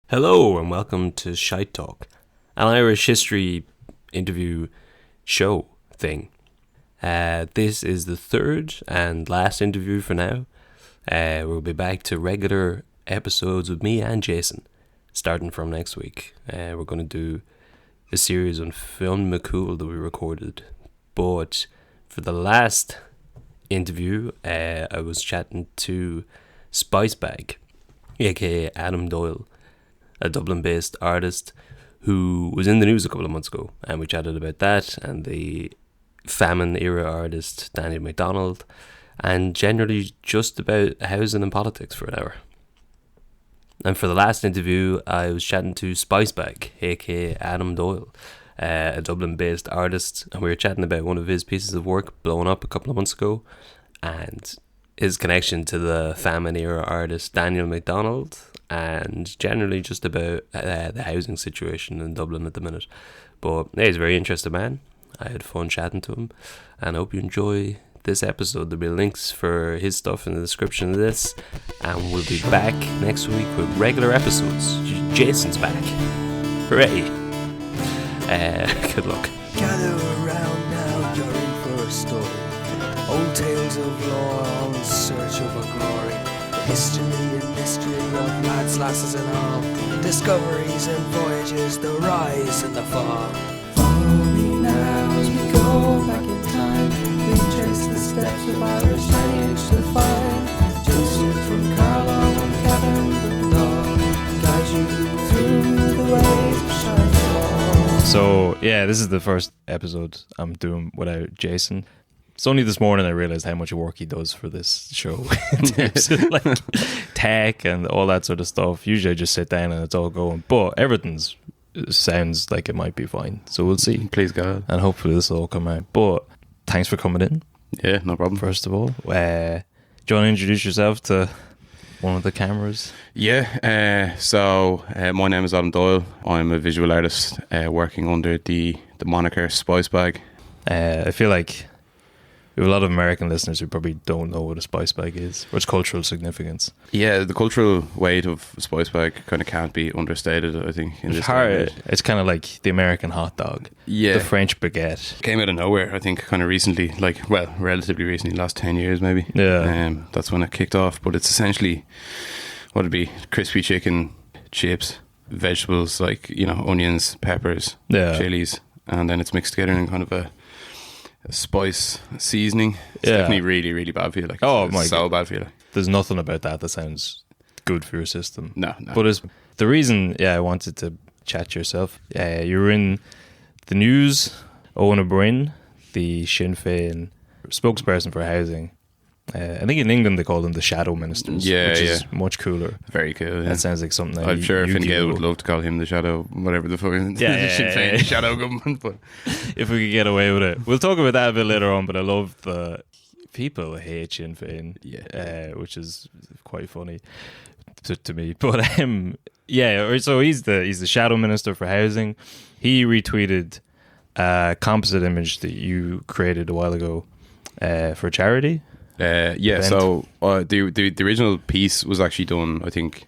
Hello and welcome to Shite Talk, an Irish history interview show thing. This is the third and last interview for now. We'll be back to regular episodes with me and Jason, starting from next week. We're going to do a series on Film McCool that we recorded. But for the last interview, I was chatting to Spicebag, aka Adam Doyle, a Dublin-based artist who was in the news a couple of months ago, and we chatted about that and the famine-era artist Daniel MacDonald, and generally just about housing and politics for an hour. And for the last interview, I was chatting to Spicebag, aka Adam Doyle, a Dublin-based artist, and we were chatting about one of his pieces of work blowing up a couple of months ago, and his connection to the famine-era artist Daniel MacDonald, and generally just about the housing situation in Dublin at the minute. But yeah, he's a very interesting man. I had fun chatting to him, and I hope you enjoy this episode. There'll be links for his stuff in the description of this, and we'll be back next week with regular episodes. Jason's back. Hooray! Good luck. Gather around now, you're in for a story. Old tales of lore, all in search of a glory. History and mystery of lads, lasses and all. Discoveries and voyages, the rise and the fall. Follow me now as we go back in time. We trace the steps of Irish lineage to find. Joseph from Carlow and Kevin the dog guide you through the ways of Shite. So yeah, this is the first episode I'm doing without Jason. It's only this morning I realised how much work he does for this show in terms of like tech and all that sort of stuff. Usually I just sit down and it's all going, but everything's sounds like it might be fine. So we'll see. Please God. And hopefully this will all come out. But thanks for coming in. Yeah, no problem. First of all, do you want to introduce yourself to one of the cameras? Yeah, so my name is Adam Doyle. I'm a visual artist working under the moniker Spicebag. I feel like we have a lot of American listeners who probably don't know what a spice bag is, or its cultural significance. Yeah, the cultural weight of Spicebag kind of can't be understated, I think. In It's this hard. It's kind of like the American hot dog, Yeah. the French baguette. Came out of nowhere, I think, kind of recently, relatively recently, last 10 years maybe. Yeah. That's when it kicked off, but it's essentially, what would it be, crispy chicken, chips, vegetables like, onions, peppers, chilies, and then it's mixed together in kind of a spice seasoning. It's definitely really, really bad for you. Like, it's so bad for you. Like. There's nothing about that sounds good for your system. No. But it's the reason, I wanted to chat to yourself. You were in the news. Owen O'Brien, the Sinn Féin spokesperson for housing. I think in England they call them the shadow ministers, which is much cooler. Very cool. Yeah. That sounds like something that I'm sure Fine Gael would Google. love to call him the shadow, whatever the fucking Sinn Féin shadow government. But if we could get away with it, we'll talk about that a bit later on. But I love the people hate Sinn Féin, which is quite funny to me. But so he's the shadow minister for housing. He retweeted a composite image that you created a while ago for charity. So the original piece was actually done, I think,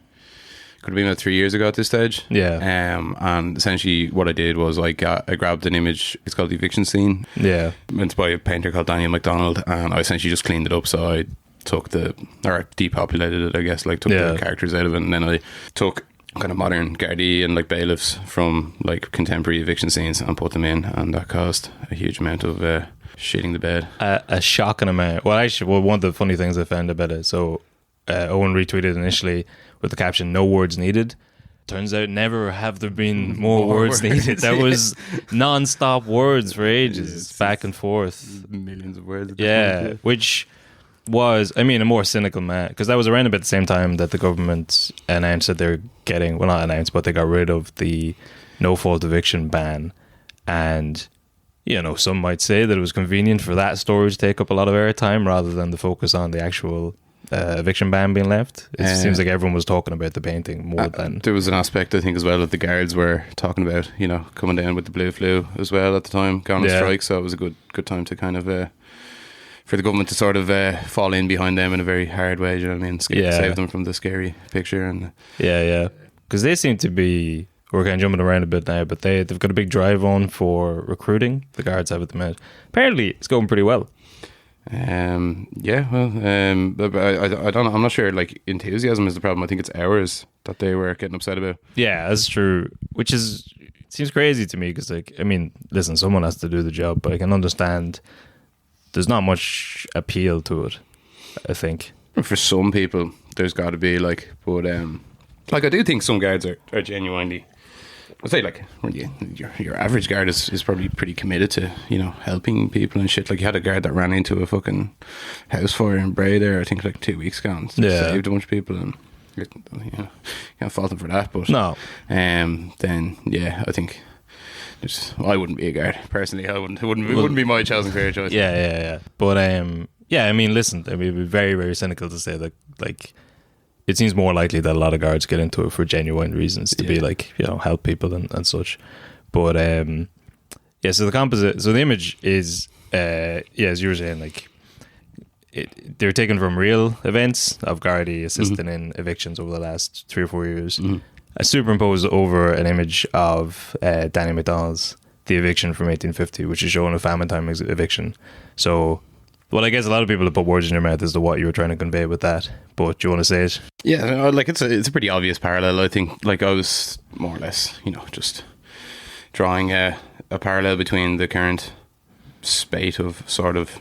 could have been about 3 years ago at this stage. And essentially what I did was I grabbed an image. It's called The Eviction Scene. Yeah, it's by a painter called Daniel MacDonald, and I essentially just cleaned it up. So I depopulated it, I guess, like took the characters out of it, and then I took kind of modern Gardaí and like bailiffs from like contemporary eviction scenes and put them in, and that caused a huge amount of shitting the bed. A shocking amount. Well, actually, one of the funny things I found about it, so Owen retweeted initially with the caption, "No words needed." Turns out never have there been more words needed. That was non-stop words for ages, back and forth. Millions of words. Which was, a more cynical man, because that was around about the same time that the government announced that they're getting, well, not announced, but they got rid of the no-fault eviction ban. And some might say that it was convenient for that story to take up a lot of airtime rather than the focus on the actual eviction ban being left. It seems like everyone was talking about the painting more than... There was an aspect, I think, as well, that the guards were talking about, coming down with the blue flu as well at the time, going on strike, so it was a good time to kind of... for the government to sort of fall in behind them in a very hard way, do you know what I mean? Save them from the scary picture. And because they seem to be, we're kind of jumping around a bit now, but they've got a big drive on for recruiting. The guards have at the minute. Apparently, it's going pretty well. Yeah, well, I don't know. I'm not sure. Like, enthusiasm is the problem. I think it's hours that they were getting upset about. Yeah, that's true. Which seems crazy to me because, like, I mean, listen, someone has to do the job, but I can understand there's not much appeal to it, I think. For some people, there's got to be, like, but like, I do think some guards are genuinely. I'd say, like, your average guard is probably pretty committed to, you know, helping people and shit. Like, you had a guard that ran into a fucking house fire in Bray there, I think, like 2 weeks ago, and saved a bunch of people, and you know, can't fault him for that. But no, then yeah, I think I wouldn't be a guard personally. I wouldn't. It wouldn't be my chosen career choice. Yeah. But yeah, I mean, listen, I mean, it'd be very, very cynical to say that, like, it seems more likely that a lot of guards get into it for genuine reasons to be like, you know, help people and such. But yeah, so the image is yeah, as you were saying, like, they're taken from real events of Gardaí assisting in evictions over the last 3 or 4 years. Superimposed over an image of Danny McDonald's The Eviction from 1850, which is showing a famine time eviction. So, well, I guess a lot of people have put words in your mouth as to what you were trying to convey with that. But do you want to say it? Yeah, like, it's a pretty obvious parallel. I think, like, I was more or less, you know, just drawing a parallel between the current spate of sort of,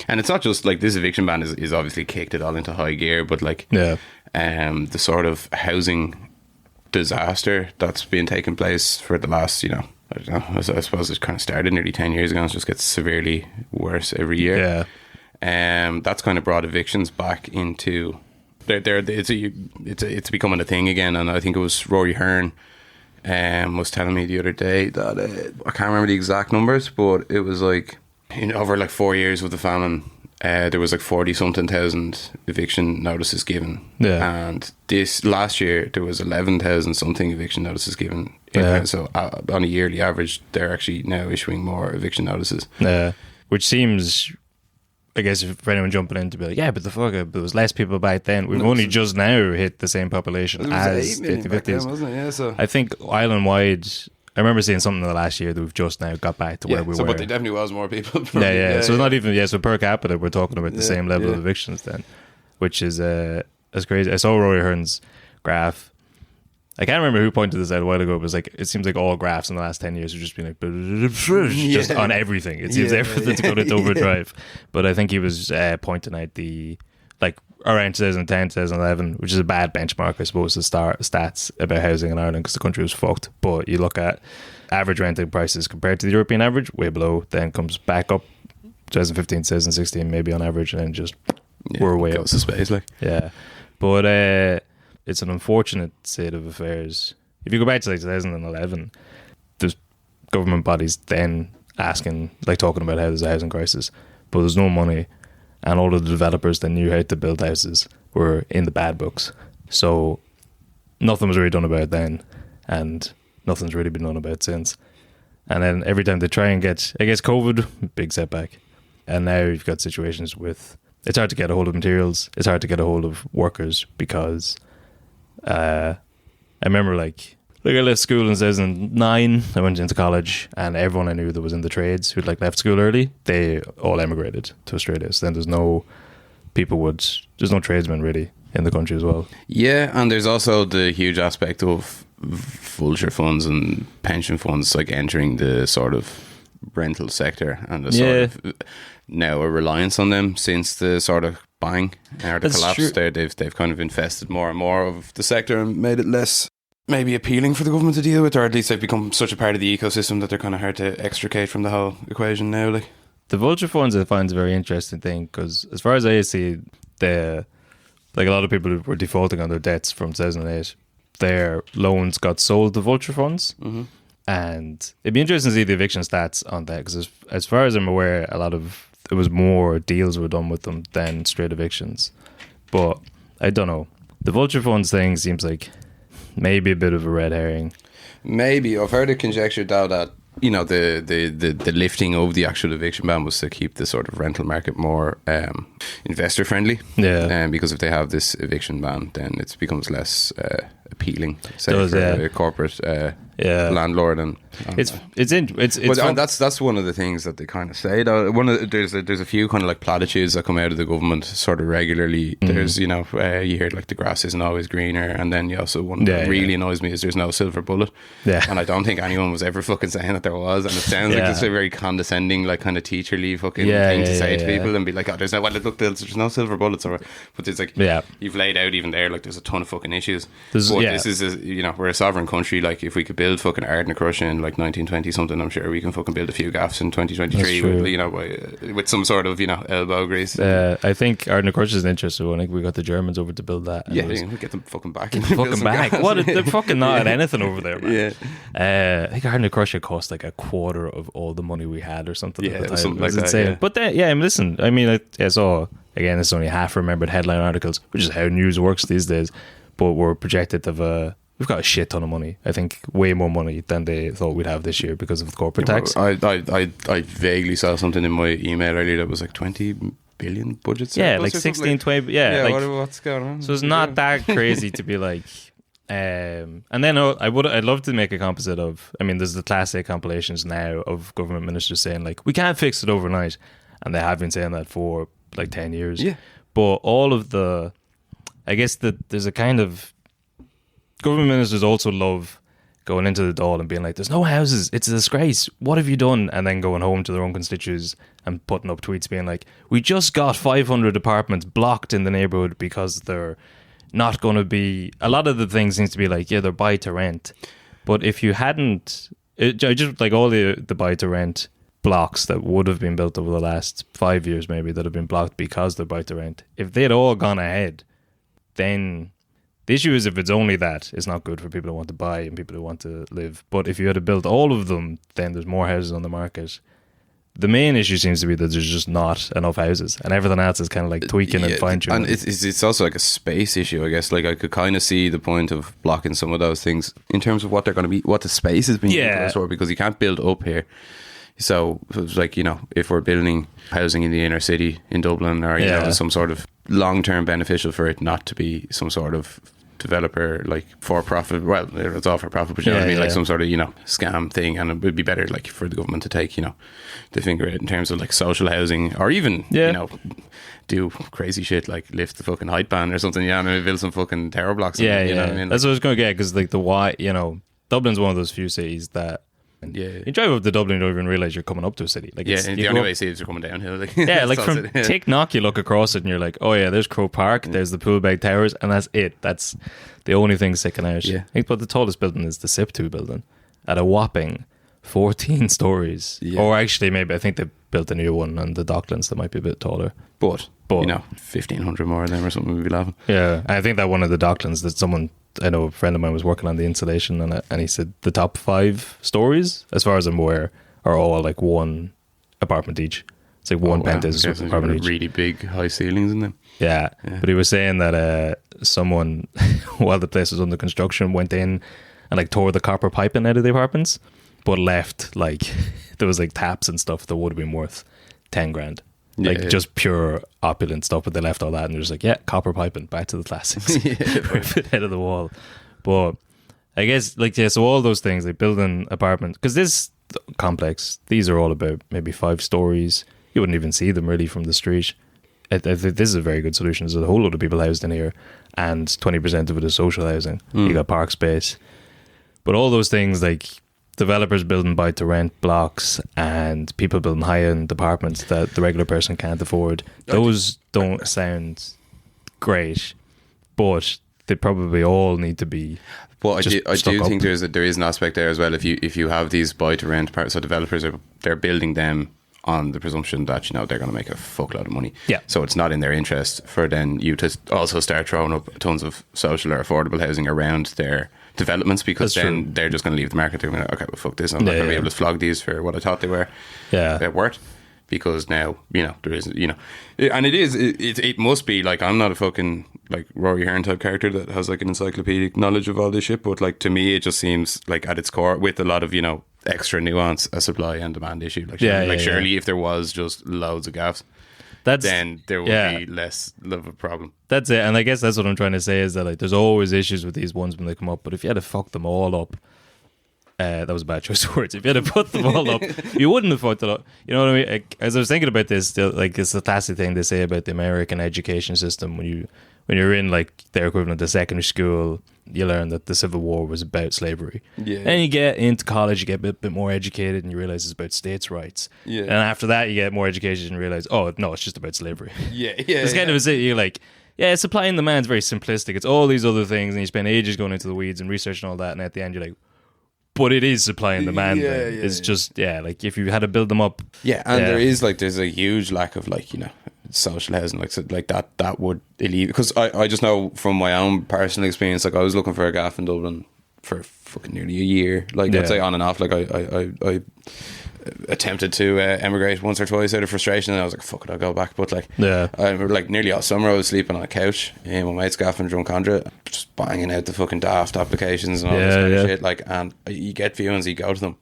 and it's not just like this eviction ban is obviously kicked it all into high gear, but like, yeah, the sort of housing disaster that's been taking place for the last, you know, I don't know, I suppose it kind of started nearly 10 years ago and it just gets severely worse every year. Yeah. That's kind of brought evictions back into it's becoming a thing again. And I think it was Rory Hearn was telling me the other day that I can't remember the exact numbers, but it was like over like 4 years with the famine, there was like 40-something thousand eviction notices given. Yeah. And this last year there was 11,000 something eviction notices given. Yeah. So on a yearly average, they're actually now issuing more eviction notices. Yeah. Which seems, I guess, for anyone jumping in to be like, yeah, but there was less people back then. We've only just now hit the same population as the 50s. Wasn't it? Yeah, so I think island-wide, I remember seeing something in the last year that we've just now got back to where we were. But there definitely was more people. Yeah. So not even, so per capita, we're talking about the same level of evictions then, which is that's crazy. I saw Roy Hearn's graph. I can't remember who pointed this out a while ago, but it seems like all graphs in the last 10 years have just been like, just on everything. It seems everything's going into overdrive. But I think he was pointing out the, like, around 2010, 2011, which is a bad benchmark, I suppose, to start stats about housing in Ireland because the country was fucked. But you look at average renting prices compared to the European average, way below, then comes back up 2015, 2016, maybe on average, and then just we're way up. To space, like. Yeah. But it's an unfortunate state of affairs. If you go back to like 2011, there's government bodies then asking, like, talking about how there's a housing crisis, but there's no money. And all of the developers that knew how to build houses were in the bad books. So nothing was really done about it then, and nothing's really been done about it since. And then every time they try and get, I guess, COVID, big setback. And now you've got situations with, it's hard to get a hold of materials, it's hard to get a hold of workers because I remember, like I left school in 2009, I went into college, and everyone I knew that was in the trades who'd like left school early, they all emigrated to Australia. So then there's no tradesmen really in the country as well. Yeah, and there's also the huge aspect of vulture funds and pension funds like entering the sort of rental sector, and the sort of now a reliance on them since the sort of bang or the collapse there. They've kind of infested more and more of the sector and made it less maybe appealing for the government to deal with, or at least they've become such a part of the ecosystem that they're kind of hard to extricate from the whole equation now. Like, the vulture funds, I find, is a very interesting thing because, as far as I see, like a lot of people who were defaulting on their debts from 2008, their loans got sold to vulture funds. Mm-hmm. And it'd be interesting to see the eviction stats on that because, as far as I'm aware, it was more deals were done with them than straight evictions. But I don't know. The vulture funds thing seems like maybe a bit of a red herring. Maybe. I've heard it conjectured now that, you know, the lifting of the actual eviction ban was to keep the sort of rental market more investor friendly. Yeah. Because if they have this eviction ban, then it becomes less appealing, say, for a corporate landlord. And and that's one of the things that they kind of say. Though there's a few kind of like platitudes that come out of the government sort of regularly. There's you hear like the grass isn't always greener, and then you also one that really annoys me is there's no silver bullet. Yeah, and I don't think anyone was ever fucking saying that there was, and it sounds like it's a very condescending, like kind of teacherly fucking thing to say to people and be like, oh, there's no silver bullets, but it's like you've laid out even there like there's a ton of fucking issues. This is we're a sovereign country. Like if we could build fucking Ardnacrush in like 1920 something, I'm sure we can fucking build a few gaffs in 2023 with some sort of elbow grease. I think Ardnacrush is an interesting one. I think we got the Germans over to build that. Yeah, we get them fucking back. What? They're fucking not at anything over there, man. I think Ardnacrush had cost like a quarter of all the money we had or something. Yeah, at the time. something like that. Insane. Yeah. But then, listen. I mean, I saw again. It's only half remembered headline articles, which is how news works these days. But we're projected to we've got a shit ton of money. I think way more money than they thought we'd have this year because of the corporate tax. I vaguely saw something in my email earlier that was like 20 billion budget. Yeah, like 16, 20. Yeah, like, what's going on? So it's not that crazy to be like. And then I'd love to make a composite of. I mean, there's the Class A compilations now of government ministers saying like we can't fix it overnight, and they have been saying that for like 10 years. Yeah, but all of the, I guess that there's a kind of. Government ministers also love going into the Dáil and being like, there's no houses, it's a disgrace, what have you done? And then going home to their own constituents and putting up tweets being like, we just got 500 apartments blocked in the neighbourhood because they're not going to be... A lot of the things seems to be like, they're buy to rent. But if you hadn't... just like all the buy to rent blocks that would have been built over the last 5 years maybe that have been blocked because they're buy to rent, if they'd all gone ahead, then... The issue is if it's only that, it's not good for people who want to buy and people who want to live. But if you had to build all of them, then there's more houses on the market. The main issue seems to be that there's just not enough houses, and everything else is kind of like tweaking and fine-tuning. And it's also like a space issue, I guess. Like I could kind of see the point of blocking some of those things in terms of what they're going to be, what the space is being used for, because you can't build up here. So it's like, if we're building housing in the inner city in Dublin, or some sort of long-term beneficial for it not to be some sort of developer like for profit, well, it's all for profit, but you know what I mean, like some sort of scam thing, and it would be better like for the government to take the finger out in terms of like social housing, or even do crazy shit like lift the fucking height ban or something, build some fucking tower blocks. What I mean? That's what I was going to get, because like Dublin's one of those few cities that you drive up to Dublin, you don't even realise you're coming up to a city. Like, and the only way you see it is you're coming downhill. Like, like from Ticknock, you look across it and you're like, oh yeah, there's Croke Park, there's the Poolbeg Towers, and that's it. That's the only thing sticking out. Yeah. But the tallest building is the SIP2 building at a whopping 14 stories. Yeah. Or actually, maybe I think they built a new one on the Docklands that might be a bit taller. But 1,500 more of them or something would be laughing. Yeah, I think that one of the Docklands that someone... I know a friend of mine was working on the insulation on it, and he said the top 5 stories, as far as I'm aware, are all like one apartment each. It's like one penthouse apartment each. Really big high ceilings in them. Yeah. But he was saying that someone, while the place was under construction, went in and like tore the copper piping out of the apartments, but left like there was like taps and stuff that would have been worth 10 grand. Like just pure opulent stuff, but they left all that and they're just like, copper piping, back to the classics. Rip it out of the wall. But I guess so all those things, like building apartments, because this complex, these are all about maybe 5 stories. You wouldn't even see them really from the street. I think this is a very good solution. There's a whole lot of people housed in here, and 20% of it is social housing. You got park space, but all those things like developers building buy to rent blocks and people building high end apartments that the regular person can't afford, those don't sound great, but they probably all need to be. Well, I do think there is an aspect there as well. If you have these buy to rent parts, so developers they're building them on the presumption that they're going to make a fuckload of money. Yeah. So it's not in their interest for then you to also start throwing up tons of social or affordable housing around their developments, because then they're just going to leave the market. They're going to okay, well, fuck this. I'm not going to be able to flog these for what I thought they were. Worth. Because now there is and it must be like, I'm not a fucking like Rory Hearn type character that has like an encyclopedic knowledge of all this shit, but like to me it just seems like at its core, with a lot of extra nuance, a supply and demand issue. Like surely if there was just loads of gaffs, then there would be less of a problem. That's it. And I guess that's what I'm trying to say, is that like there's always issues with these ones when they come up. But if you had to fuck them all up, that was a bad choice of words. If you had to put them all up, you wouldn't have fucked it up. You know what I mean? Like, as I was thinking about this, like it's the classic thing they say about the American education system. When you're in like their equivalent to secondary school, you learn that the Civil War was about slavery. Yeah. And you get into college, you get a bit more educated, and you realize it's about states' rights. Yeah. And after that, you get more education and realize, oh no, it's just about slavery. Yeah. It's kind of as if you're like, yeah, supply and demand's very simplistic. It's all these other things, and you spend ages going into the weeds and researching all that, and at the end you're like, but it is supply and demand. It's just like if you had to build them up. Yeah, and there's a huge lack of like, you know, social housing, like that would alleviate, because I just know from my own personal experience, like I was looking for a gaff in Dublin for fucking nearly a year, like I'd say on and off. Like I attempted to emigrate once or twice out of frustration, and I was like, fuck it, I'll go back. But like, I remember like nearly all summer I was sleeping on a couch in my mate's gaff in Drumcondra, just banging out the fucking daft applications and all this kind of shit. Like, and you get viewings, you go to them,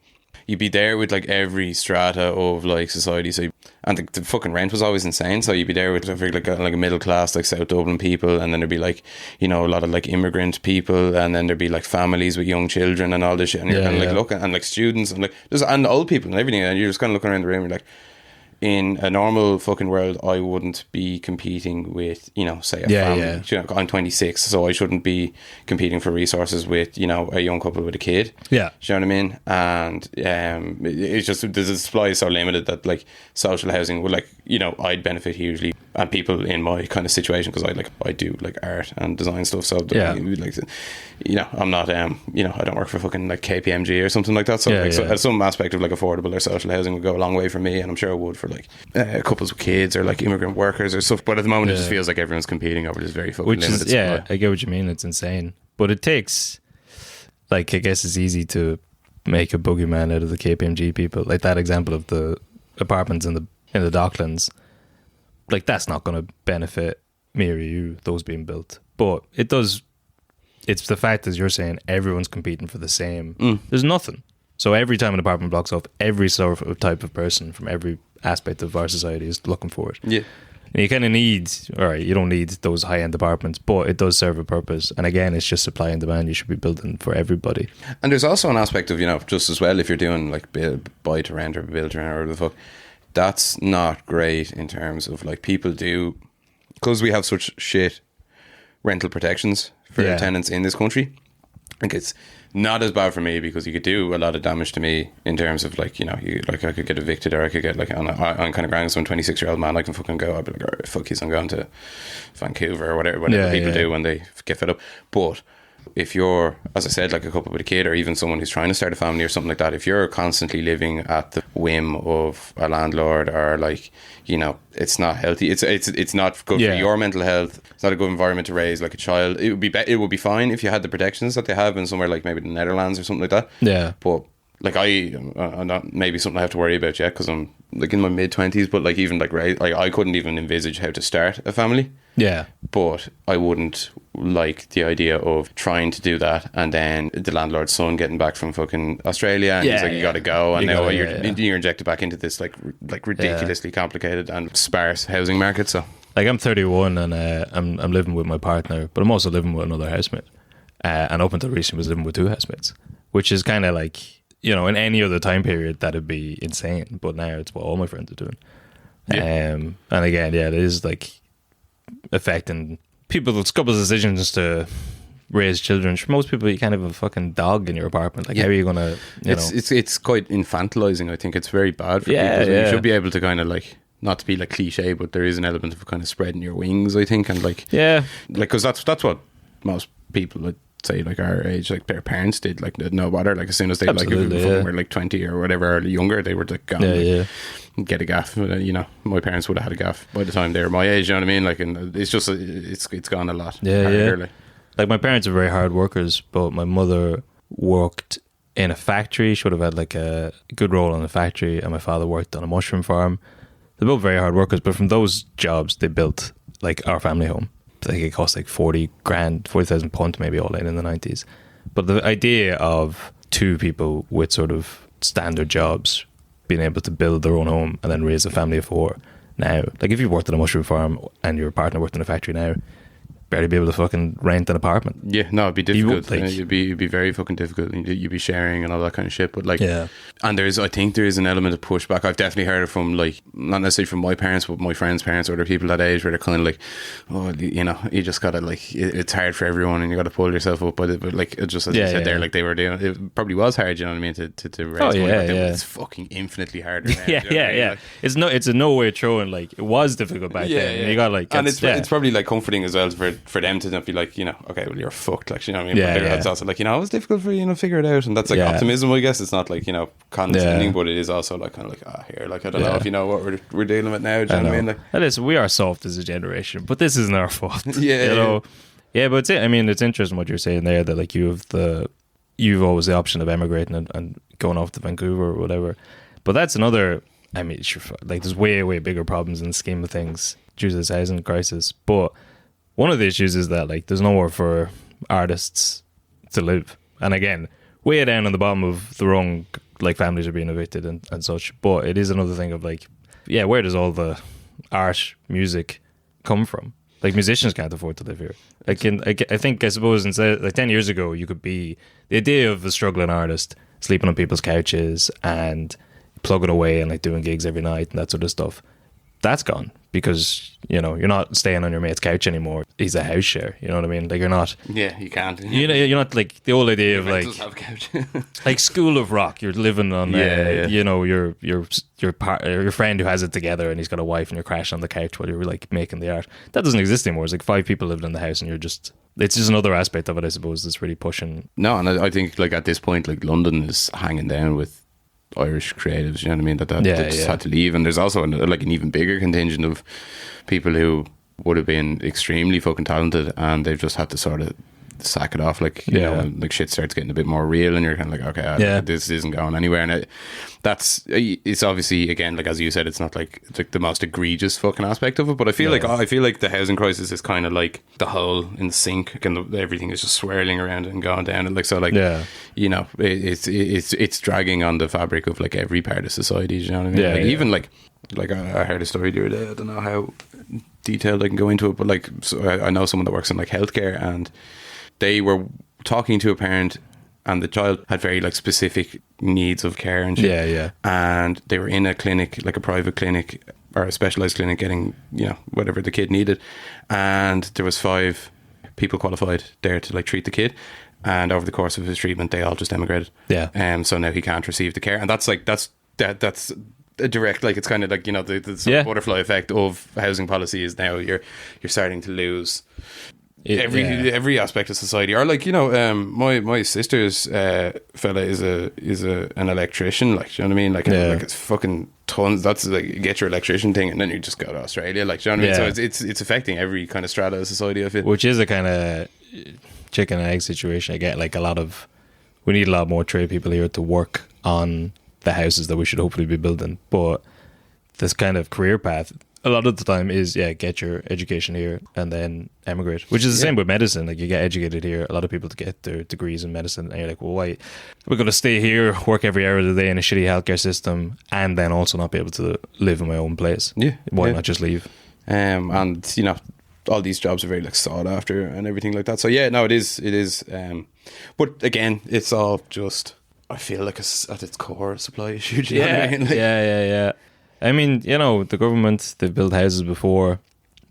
you'd be there with like every strata of like society. So and the fucking rent was always insane. So you'd be there with like a middle class like South Dublin people, and then there'd be like, you know, a lot of like immigrant people, and then there'd be like families with young children and all this shit, and you're kind of like looking, and like students and like and old people and everything, and you're just kind of looking around the room, you're like, in a normal fucking world, I wouldn't be competing with, you know, say a family. You know, I'm 26, so I shouldn't be competing for resources with, you know, a young couple with a kid. Yeah. Do you know what I mean? And it's just, the supply is so limited that like social housing would, like, you know, I'd benefit hugely, and people in my kind of situation, because I do like art and design stuff. So like, you know, I'm not you know, I don't work for fucking like KPMG or something like that. So so some aspect of like affordable or social housing would go a long way for me, and I'm sure it would for like couples with kids or like immigrant workers or stuff. But at the moment it just feels like everyone's competing over this very fucking limited supply. I get what you mean. It's insane, but it takes, like, I guess it's easy to make a boogeyman out of the KPMG people, like that example of the apartments in the Docklands. Like, that's not going to benefit me or you, those being built, but it does. It's the fact, as you're saying, everyone's competing for the same. There's nothing. So every time an apartment blocks off, every sort of type of person from every aspect of our society is looking for it. Yeah. And you kind of need, all right, you don't need those high-end apartments, but it does serve a purpose. And again, it's just supply and demand. You should be building for everybody. And there's also an aspect of, you know, just as well, if you're doing like buy to rent or build to rent or whatever the fuck, that's not great in terms of like people do, because we have such shit rental protections for tenants in this country. I think it's not as bad for me, because you could do a lot of damage to me in terms of like, you know, I could get evicted, or I could get like on kind of grand, some 26-year-old man, I can fucking go, I'd be like, all right, fuck I'm going to Vancouver or whatever people do when they get fed up. But if you're, as I said, like a couple with a kid, or even someone who's trying to start a family or something like that, if you're constantly living at the whim of a landlord, or like, you know, it's not healthy. It's not good for your mental health. It's not a good environment to raise like a child. It would be fine if you had the protections that they have in somewhere like maybe the Netherlands or something like that. Yeah. But like I'm not maybe something I have to worry about yet, because I'm like in my mid-20s. But like even like I couldn't even envisage how to start a family. Yeah. But I wouldn't like the idea of trying to do that, and then the landlord's son getting back from fucking Australia, and he's like, you gotta go, and now you're injected back into this like ridiculously complicated and sparse housing market. So like, I'm 31 and I'm living with my partner, but I'm also living with another housemate, and up until recently was living with two housemates, which is kind of like, you know, in any other time period that'd be insane, but now it's what all my friends are doing. And again, it is like affecting people's couples' decisions to raise children. For most people, you can't have a fucking dog in your apartment. Like, how are you gonna? It's quite infantilizing. I think it's very bad for people. So you should be able to kind of like, not to be like cliche, but there is an element of kind of spreading your wings, I think, and like like, because that's what most people would say, like our age, like their parents did, like no matter, like as soon as they like were like 20 or whatever, or younger, they were like gone, get a gaff. You know, my parents would have had a gaff by the time they were my age, you know what I mean? Like, and it's just it's gone a lot harder. Like my parents are very hard workers, but my mother worked in a factory. She would have had like a good role in a factory, and my father worked on a mushroom farm. They're both very hard workers, but from those jobs they built like our family home. I think it cost like 40,000 pound maybe all in the 90s. But the idea of two people with sort of standard jobs being able to build their own home and then raise a family of four, now. Like if you worked at a mushroom farm and your partner worked in a factory now, barely be able to fucking rent an apartment. Yeah, no, it'd be difficult. You'd It'd be very fucking difficult. And you'd be sharing and all that kind of shit. But like, yeah. And I think there is an element of pushback. I've definitely heard it from, like, not necessarily from my parents, but my friends' parents or other people that age, where they're kind of like, oh, you know, you just gotta, like, it's hard for everyone and you gotta pull yourself up. But like, it just as you said there, like they were doing, it probably was hard. You know what I mean? To raise money. It's fucking infinitely harder. Now, yeah. It's a no way throwing. Like, it was difficult back then. And you got like, and it's probably like comforting as well for them to not be like, you know, okay, well, you're fucked, like, you know what I mean? It's also like, you know, it was difficult for you, you know, figure it out, and that's like optimism, I guess. It's not like, you know, condescending, but it is also like kind of like, here, like, I don't know if you know what we're dealing with now. Do you know what I mean? Like, listen, we are soft as a generation, but this isn't our fault. But it's I mean, it's interesting what you're saying there, that like you've always the option of emigrating and going off to Vancouver or whatever. But that's another. I mean, like there's way bigger problems in the scheme of things due to this housing crisis, but one of the issues is that like there's nowhere for artists to live, and again, way down on the bottom of the rung, like families are being evicted and such. But it is another thing of like, where does all the art, music come from? Like musicians can't afford to live here. I suppose instead, like 10 years ago, you could be the idea of a struggling artist sleeping on people's couches and plugging away and like doing gigs every night and that sort of stuff. That's gone, because, you know, you're not staying on your mate's couch anymore. He's a house share, you know what I mean? Like, you're not. Yeah, you can't. You know, you're not like the old idea of like, have a couch. like School of Rock. You're living on, you know, your friend who has it together and he's got a wife, and you're crashing on the couch while you're like making the art. That doesn't exist anymore. It's like 5 people living in the house, and it's just another aspect of it, I suppose, that's really pushing. No, and I think like at this point, like London is hanging down with Irish creatives, you know what I mean, that just had to leave. And there's also like an even bigger contingent of people who would have been extremely fucking talented, and they've just had to sort of sack it off, like, you know, like shit starts getting a bit more real, and you're kind of like, okay, this isn't going anywhere. And it's obviously, again, like as you said, it's not like the most egregious fucking aspect of it, but I feel like the housing crisis is kind of like the hole in the sink, and everything is just swirling around and going down, and like, so like, you know, it's dragging on the fabric of like every part of society, you know what I mean? Even like I heard a story the other day, I don't know how detailed I can go into it, but like, so I know someone that works in like healthcare, and they were talking to a parent, and the child had very like specific needs of care and shit. And they were in a clinic, like a private clinic or a specialized clinic, getting, you know, whatever the kid needed, and there was 5 people qualified there to like treat the kid, and over the course of his treatment they all just emigrated. So now he can't receive the care, and that's a direct, like, it's kind of like, you know, the butterfly effect of housing policy is now you're starting to lose every aspect of society. Or like, you know, my sister's fella is an electrician, like, do you know what I mean? Like, like it's fucking tons. That's like, get your electrician thing, and then you just go to Australia, like, do you know what I mean? So it's affecting every kind of strata of society, I feel. Which is a kind of chicken and egg situation. I get like we need a lot more trade people here to work on the houses that we should hopefully be building, but this kind of career path a lot of the time is get your education here and then emigrate, which is the same with medicine. Like, you get educated here, a lot of people to get their degrees in medicine, and you're like, well, why we're going to stay here, work every hour of the day in a shitty healthcare system, and then also not be able to live in my own place? Why not just leave? And you know, all these jobs are very like sought after and everything like that. So it is but again, it's all just, I feel like it's at its core a supply issue. Do you know what I mean? Like, I mean, you know, the government, they've built houses before,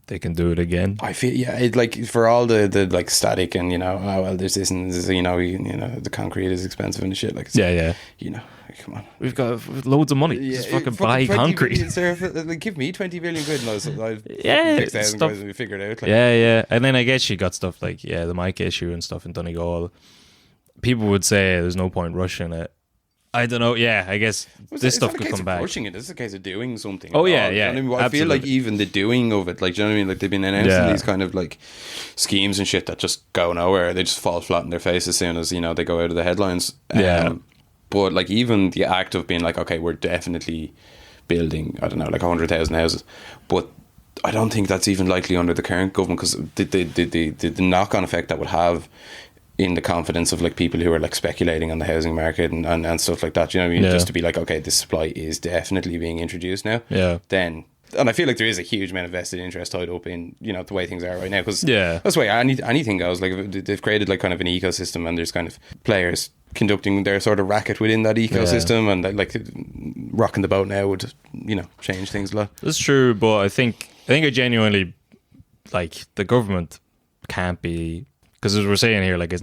they can do it again. I feel it, like, for all the like static and, you know, there's this and this, you know, the concrete is expensive and shit, like, you know, come on, we've got loads of money, just fucking buy concrete. Like, give me 20 billion quid and I'll 6,000 quid and we figure it out, like. And then I guess you got stuff like the mic issue and stuff in Donegal. People would say there's no point rushing it. I don't know. I guess this stuff could come back. Rushing it. This is a case of doing something. Oh, you know what I mean? I feel like even the doing of it, like, do you know what I mean? Like, they've been announcing these kind of like schemes and shit that just go nowhere. They just fall flat in their face as soon as, you know, they go out of the headlines. But like, even the act of being like, okay, we're definitely building, I don't know, like 100,000 houses, but I don't think that's even likely under the current government, because the knock-on effect that would have in the confidence of like people who are like speculating on the housing market and stuff like that, you know what I mean? Just to be like, okay, this supply is definitely being introduced now. Then and I feel like there is a huge amount of vested interest tied up in, you know, the way things are right now, because Yeah. that's the way anything goes. Like, they've created like kind of an ecosystem, and there's kind of players conducting their sort of racket within that ecosystem, and like rocking the boat now would, you know, change things a lot. That's true, but I think I genuinely, like, the government can't be, because as we're saying here, like, it's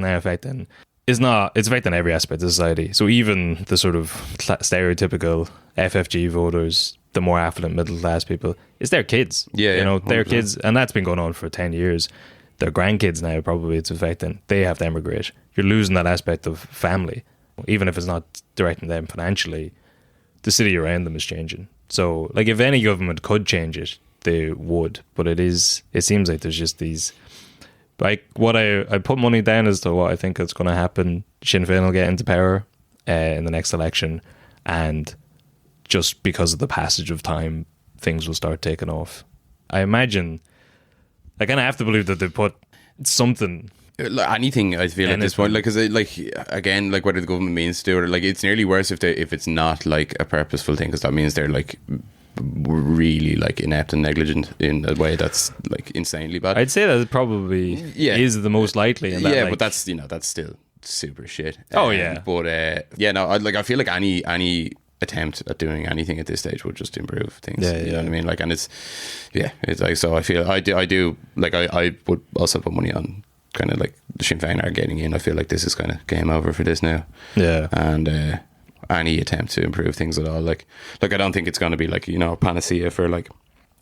affecting every aspect of society. So even the sort of stereotypical FFG voters, the more affluent middle class people, it's their kids. Yeah, you know, their 100%. kids, and that's been going on for 10 years. Their grandkids now, probably it's affecting. They have to emigrate. You're losing that aspect of family, even if it's not directing them financially. The city around them is changing. So, like, if any government could change it, they would. But it seems like there's just these. Like, what I put money down as to what I think is going to happen. Sinn Féin will get into power in the next election, and just because of the passage of time, things will start taking off. I imagine, I kind of have to believe that they put something. Like anything, I feel at this point, like, because like, again, like, whether the government means to do it, or, like, it's nearly worse if it's not like a purposeful thing, because that means they're like really like inept and negligent in a way that's like insanely bad. I'd say that it probably is the most likely. In that, yeah, like, but that's, you know, that's still super shit. Oh, yeah. But yeah, no, I feel like any attempt at doing anything at this stage would just improve things. Yeah, you know what I mean? Like, and it's like, so I feel I do like, I would also put money on kind of like the Sinn Féin are getting in. I feel like this is kind of game over for this now. Yeah. And any attempt to improve things at all, like I don't think it's going to be like, you know, a panacea for like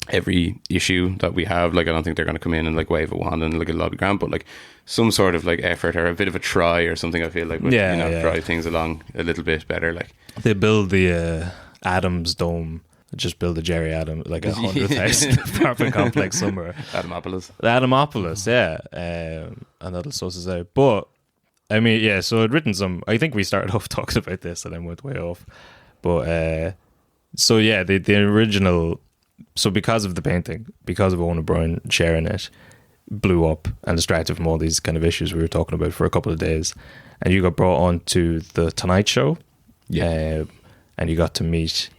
every issue that we have. Like, I don't think they're going to come in and like wave a wand and like a lot of grand, but like some sort of like effort or a bit of a try or something, I feel like would, you know, drive things along a little bit better. Like, they build the Adams Dome, just build a Jerry Adams, like 100,000 apartment complex somewhere. Adamopolis. The Adamopolis, yeah. And that'll source us out. But I mean, yeah, so I'd written I think we started off talking about this and then went way off. But so yeah, the original, so because of the painting, because of Owen O'Brien sharing it, blew up and distracted from all these kind of issues we were talking about for a couple of days. And you got brought on to the Tonight Show. Yeah. And you got to meet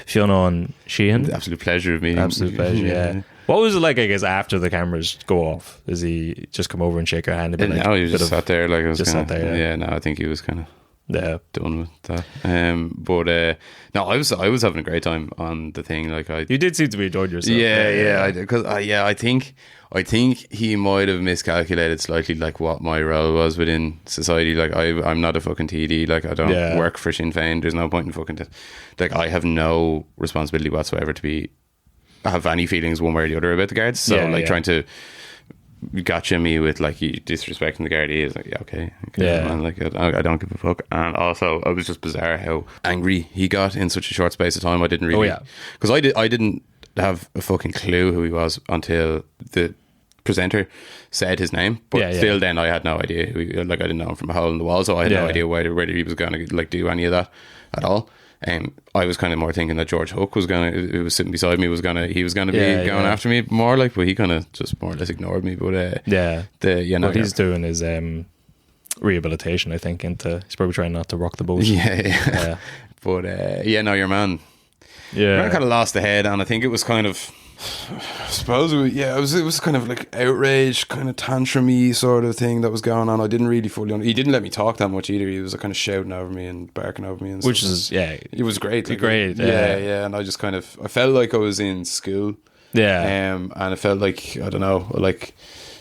Fiona and Sheehan. Absolute pleasure of meeting. Absolute pleasure, yeah. What was it like, I guess, after the cameras go off? Does he just come over and shake her hand? And be like, no, he just sat there. Like, I was just kinda, sat there. Yeah. No, I think he was kind of done with that. But no, I was having a great time on the thing. Like, you did seem to be enjoying yourself. Yeah, I did, because I think he might have miscalculated slightly, like, what my role was within society. Like, I'm not a fucking TD. Like, I don't work for Sinn Féin. There's no point in fucking like, I have no responsibility whatsoever to have any feelings one way or the other about the guards. So trying to gotcha me with like you disrespecting the guard is like, okay, man, like, I don't give a fuck. And also, it was just bizarre how angry he got in such a short space of time. I didn't really, because I didn't have a fucking clue who he was until the presenter said his name. But still, then I had no idea who I didn't know him from a hole in the wall, so I had no idea whether he was going to like do any of that at all. I was kind of more thinking that George Hook who was sitting beside me, he was gonna be going after me more, like, but he kind of just more or less ignored me. But what he's doing is rehabilitation, I think. He's probably trying not to rock the boat. Yeah. But no, your man kind of lost the head, and I think it was kind of, I suppose it was kind of like outrage, kind of tantrum-y sort of thing that was going on. I didn't really fully he didn't let me talk that much either. He was kind of shouting over me and barking over me and which stuff. is it was great, like, great. And I just kind of, I felt like I was in school, and I felt like, I don't know, like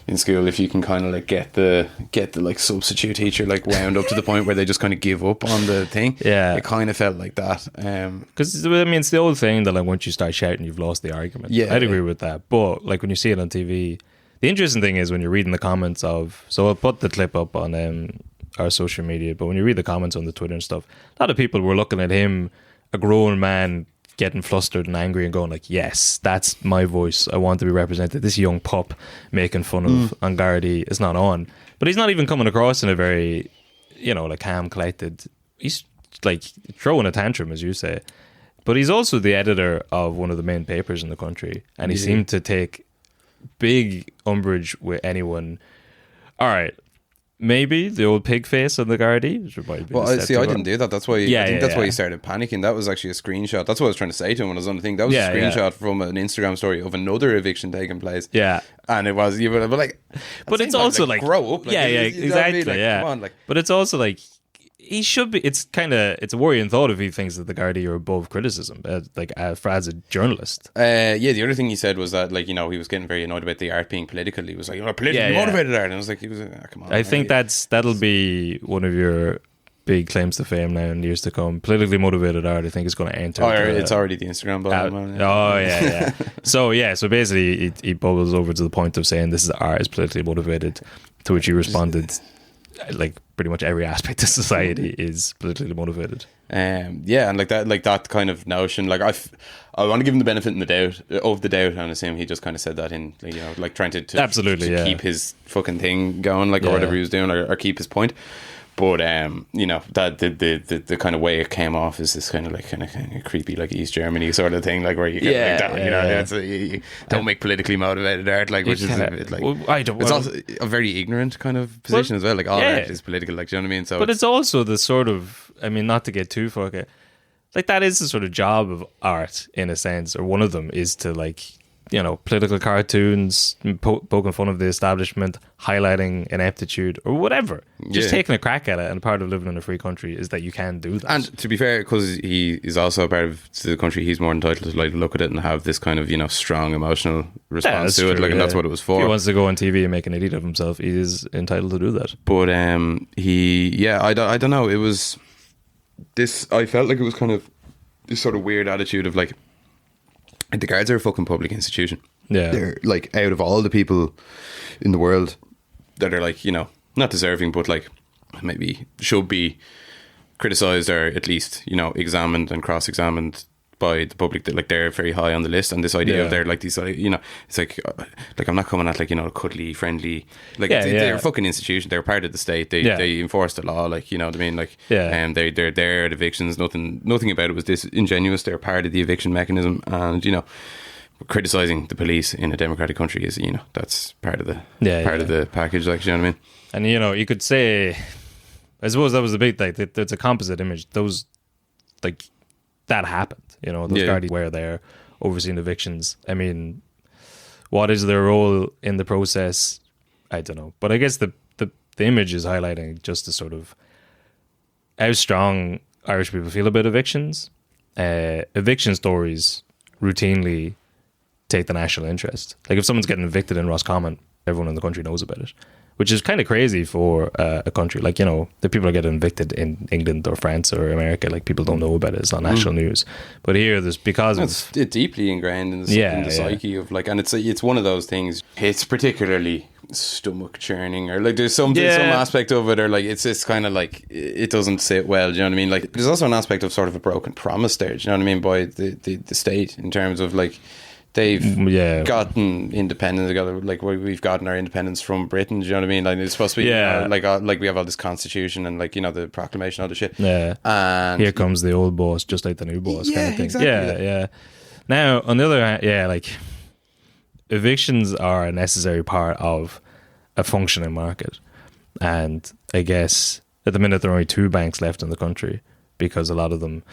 in school, if you can kind of like get the like substitute teacher like wound up to the point where they just kind of give up on the thing. It kind of felt like that. Because I mean, it's the old thing that like once you start shouting, you've lost the argument. I'd agree with that. But like when you see it on TV, the interesting thing is when you're reading the comments of. So I'll put the clip up on our social media. But when you read the comments on the Twitter and stuff, a lot of people were looking at him, a grown man, getting flustered and angry and going like, yes, that's my voice, I want to be represented. This young pup making fun of Angardi is not on. But he's not even coming across in a very, like calm, collected. He's like throwing a tantrum, as you say. But he's also the editor of one of the main papers in the country, and he seemed to take big umbrage with anyone. All right, maybe the old pig face on the Gardaí. Well, I didn't do that. That's why. I think that's why he started panicking. That was actually a screenshot. That's what I was trying to say to him when I was on the thing. That was a screenshot from an Instagram story of another eviction taking place. Yeah, and it was you were like, but it's also like grow up. Like, exactly. Like, yeah, come on, like, but it's also like. He should be. It's a worrying thought if he thinks that the Gardaí are above criticism, as a journalist. The other thing he said was that, like, you know, he was getting very annoyed about the art being political. He was like, politically motivated art, and I was like, come on. I think that'll be one of your big claims to fame now in years to come. Politically motivated art, I think, is going to enter. It's already the Instagram bubble. So basically, he bubbles over to the point of saying this is art is politically motivated, to which he responded, like, pretty much every aspect of society is politically motivated. And that kind of notion, like I want to give him the benefit of the doubt, and assume he just kind of said that in, you know, like trying to keep his fucking thing going, like, or whatever he was doing, or keep his point. But you know, that the kind of way it came off is this kind of creepy, like, East Germany sort of thing, like, where you get you don't make politically motivated art, like, which is a bit like, it's also a very ignorant kind of position as well, like, all art is political, like, do you know what I mean? So, but it's also the sort of, I mean, not to get too far, like, that is the sort of job of art in a sense, or one of them is to, like, you know, political cartoons, poking fun of the establishment, highlighting ineptitude or whatever. Just taking a crack at it, and part of living in a free country is that you can do that. And to be fair, because he is also a part of the country, he's more entitled to, like, look at it and have this kind of, you know, strong emotional response to it, like, and that's what it was for. If he wants to go on TV and make an idiot of himself, he is entitled to do that. But I don't know. It was this. I felt like it was kind of this sort of weird attitude of, like, the Guards are a fucking public institution. Yeah. They're, like, out of all the people in the world that are, like, you know, not deserving, but, like, maybe should be criticised, or at least, you know, examined and cross-examined by the public, that, like, they're very high on the list. And this idea of they're, like, these, you know, it's like I'm not coming at, like, you know, cuddly, friendly, like, they're a fucking institution. They're part of the state. They enforce the law, like, you know what I mean, like, they're there at evictions. Nothing about it was disingenuous. They're part of the eviction mechanism, and, you know, criticising the police in a democratic country is, you know, that's part of the of the package, like, you know what I mean. And, you know, you could say, I suppose that was the big thing. It's a composite image. Those, like, that happened. You know, those Gardaí were there overseeing evictions. I mean, what is their role in the process? I don't know. But I guess the image is highlighting just the sort of how strong Irish people feel about evictions. Eviction stories routinely take the national interest. Like, if someone's getting evicted in Roscommon, everyone in the country knows about it, which is kind of crazy for a country. Like, you know, the people are getting evicted in England or France or America, like, people don't know about it. It's not national news. But here, there's it's deeply ingrained in the psyche of, like, and it's one of those things. It's particularly stomach churning, or, like, there's some aspect of it, or, like, it's kind of like it doesn't sit well. Do you know what I mean? Like, there's also an aspect of sort of a broken promise there. Do you know what I mean, by the state, in terms of, like, they've gotten independence together, like, we've gotten our independence from Britain. Do you know what I mean? Like, it's supposed to be like we have all this constitution and, like, you know, the proclamation, all the shit. Yeah, and here comes the old boss, just like the new boss, kind of thing. Exactly. Yeah. Now, on the other hand, like, evictions are a necessary part of a functioning market, and I guess at the minute there are only 2 banks left in the country, because a lot of them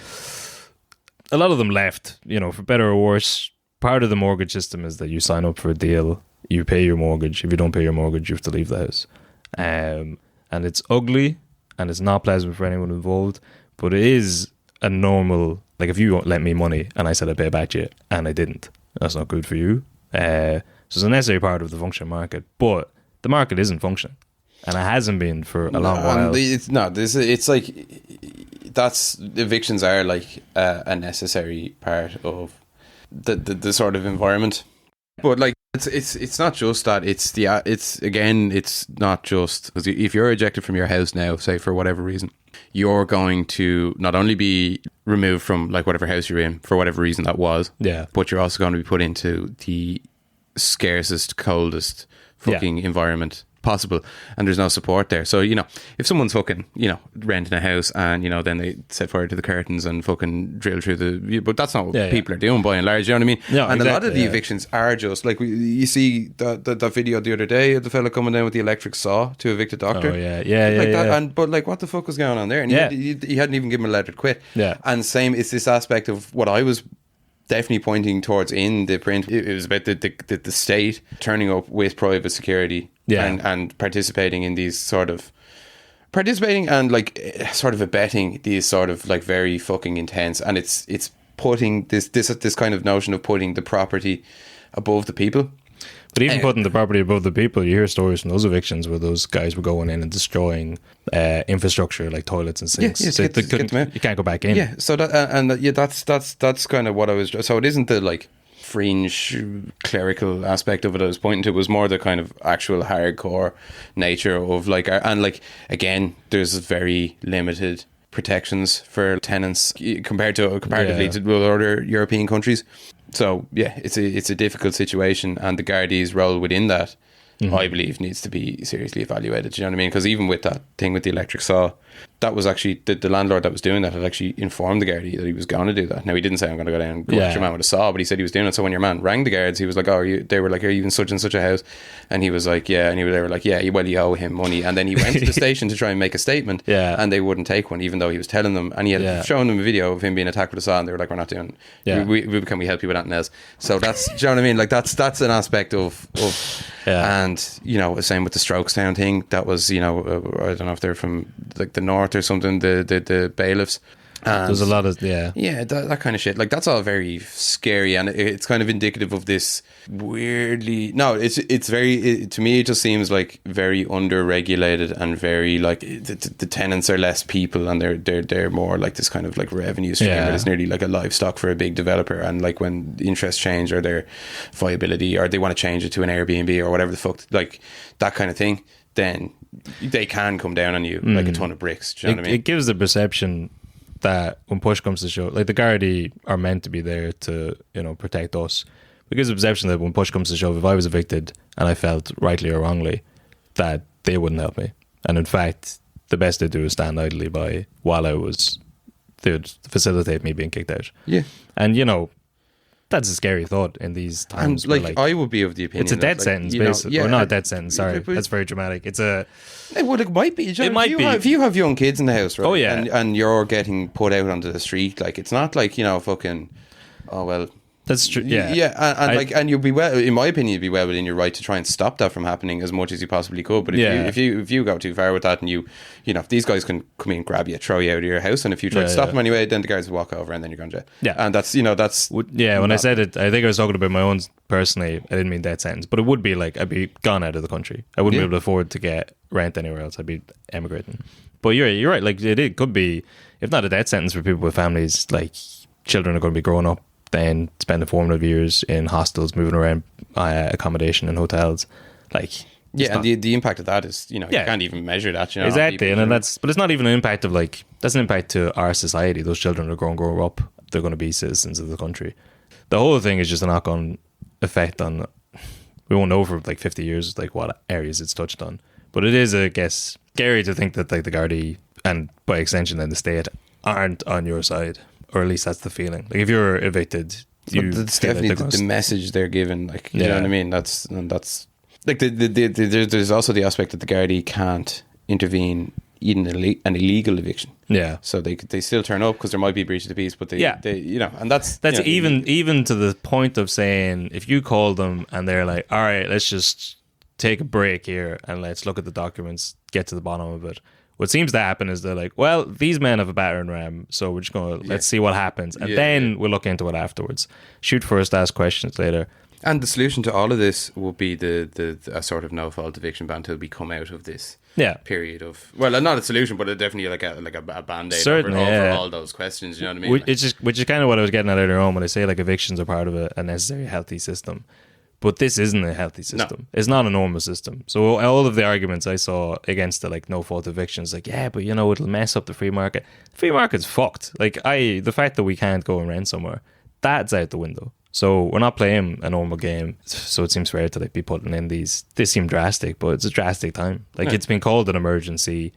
left. You know, for better or worse. Part of the mortgage system is that you sign up for a deal, you pay your mortgage. If you don't pay your mortgage, you have to leave the house. And it's ugly, and it's not pleasant for anyone involved, but it is a normal, like, if you lent me money and I said I'd pay back to you and I didn't, that's not good for you. So it's a necessary part of the functioning market, but the market isn't functioning, and it hasn't been for a long while. It's like, that's, evictions are like a necessary part of the sort of environment. But, like, it's not just that. It's not just, because if you're ejected from your house now, say, for whatever reason, you're going to not only be removed from, like, whatever house you're in for whatever reason that was, but you're also going to be put into the scarcest, coldest fucking environment possible, and there's no support there. So, you know, if someone's fucking, you know, renting a house and, you know, then they set fire to the curtains and fucking drill through but that's not what people are doing by and large, you know what I mean? No, and exactly, a lot of the evictions are just like, you see that video the other day of the fella coming down with the electric saw to evict a doctor. Oh, yeah. And but like, what the fuck was going on there? And he hadn't even given him a letter to quit. Yeah. And same, it's this aspect of what I was definitely pointing towards in the print. It was about the state turning up with private security and participating in these sort of and like sort of abetting these sort of like very fucking intense, and it's putting this kind of notion of putting the property above the people. But even putting the property above the people, you hear stories from those evictions where those guys were going in and destroying infrastructure like toilets and sinks. Yeah, so you can't go back in. Yeah, so that's kind of what I was. So it isn't the like fringe clerical aspect of it I was pointing to. It was more the kind of actual hardcore nature of like, and like again, there's very limited protections for tenants comparatively to other European countries. So yeah, it's a difficult situation, and the Gardaí's role within that, I believe, needs to be seriously evaluated. Do you know what I mean? Because even with that thing with the electric saw, that was actually the landlord that was doing that had actually informed the Gardaí that he was going to do that. Now, he didn't say, I'm going to go down and go at your man with a saw, but he said he was doing it. So when your man rang the guards, he was like, they were like, are you in such and such a house? And he was like, yeah. And they were like, yeah, well, you owe him money. And then he went to the station to try and make a statement, and they wouldn't take one, even though he was telling them. And he had shown them a video of him being attacked with a saw, and they were like, we're not doing can we help you with anything else? So that's, do you know what I mean? Like that's an aspect of and, you know, same with the Strokestown thing. That was, you know, I don't know if they're from like the north or something, the bailiffs. And there's a lot of that kind of shit. Like that's all very scary, and it's kind of indicative of this weirdly. No, it's very. To me, it just seems like very under-regulated and very like the tenants are less people, and they're more like this kind of like revenue stream. Yeah. It's nearly like a livestock for a big developer, and like when interests change or their viability, or they want to change it to an Airbnb or whatever the fuck, like that kind of thing, then they can come down on you like a ton of bricks. Do you know what I mean? It gives the perception that when push comes to shove, like the Gardaí are meant to be there to, you know, protect us. It gives the perception that when push comes to shove, if I was evicted and I felt rightly or wrongly, that they wouldn't help me. And in fact, the best they'd do is stand idly by while they would facilitate me being kicked out. Yeah. And, you know, that's a scary thought in these times. And like I would be of the opinion it's a death sentence, basically. Or not a death sentence, sorry. That's very dramatic. It's a... Well, it might be. It might be. If you have young kids in the house, right? Oh, yeah. And you're getting put out onto the street, like, it's not like, you know, fucking, oh, well... That's true. Yeah. Yeah. And you'd be well, in my opinion, you'd be well within your right to try and stop that from happening as much as you possibly could. But if you go too far with that, and you know, if these guys can come in, grab you, throw you out of your house, and if you try to stop them anyway, then the guards will walk over and then you're going to jail. Yeah. And that's, you know, that's... Yeah, when I said it, I think I was talking about my own personally. I didn't mean death sentence, but it would be like I'd be gone out of the country. I wouldn't be able to afford to get rent anywhere else. I'd be emigrating. But you're right. Like it could be, if not a death sentence for people with families, like children are going to be growing up, then spending formative years in hostels, moving around accommodation in hotels, like and the impact of that is, you know, you can't even measure that, you know, exactly. And then but it's not even an impact of like, that's an impact to our society. Those children are going to grow up, they're going to be citizens of the country. The whole thing is just a knock-on effect on, we won't know for like 50 years like what areas it's touched on, but it is, I guess, scary to think that like the Gardaí, and by extension then the state, aren't on your side. Or at least that's the feeling. Like if you're evicted, that's definitely like the message they're given. Like, you know what I mean? That's like there's also the aspect that the Gardaí can't intervene in an illegal eviction. Yeah. So they still turn up because there might be a breach of the peace, but they you know, and that's you know, even to the point of saying, if you call them and they're like, all right, let's just take a break here and let's look at the documents, get to the bottom of it. What seems to happen is they're like, well, these men have a battering ram, so we're just going to, let's see what happens. And then we'll look into it afterwards. Shoot first, ask questions later. And the solution to all of this would be a sort of no-fault eviction ban till we come out of this period of... Well, not a solution, but definitely like a band-aid over all those questions, you know what I mean? Which is kind of what I was getting at earlier on when I say like evictions are part of a necessary, healthy system. But this isn't a healthy system. No. It's not a normal system. So all of the arguments I saw against the like no-fault evictions, like, yeah, but you know, it'll mess up the free market. The free market's fucked. Like the fact that we can't go and rent somewhere, that's out the window. So we're not playing a normal game, so it seems fair to like be putting in these. They seem drastic, but it's a drastic time. Like it's been called an emergency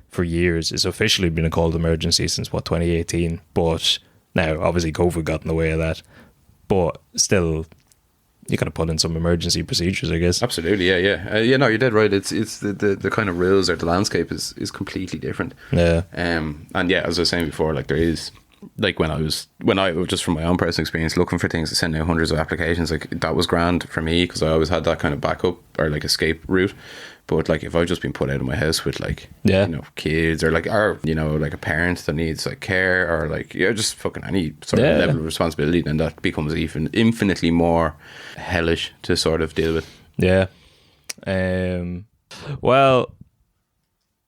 for years. It's officially been called emergency since 2018. But now, obviously, COVID got in the way of that. But still, you got to put in some emergency procedures, I guess. Absolutely, yeah. No, you're dead right. It's the kind of rules or the landscape is completely different. Yeah. And yeah, as I was saying before, like there is. Like when I was just from my own personal experience looking for things to send out hundreds of applications, like that was grand for me because I always had that kind of backup or like escape route. But like if I've just been put out of my house with like kids or like like a parent that needs like care or like just fucking any sort of level of responsibility, then that becomes even infinitely more hellish to sort of deal with. Yeah. Well,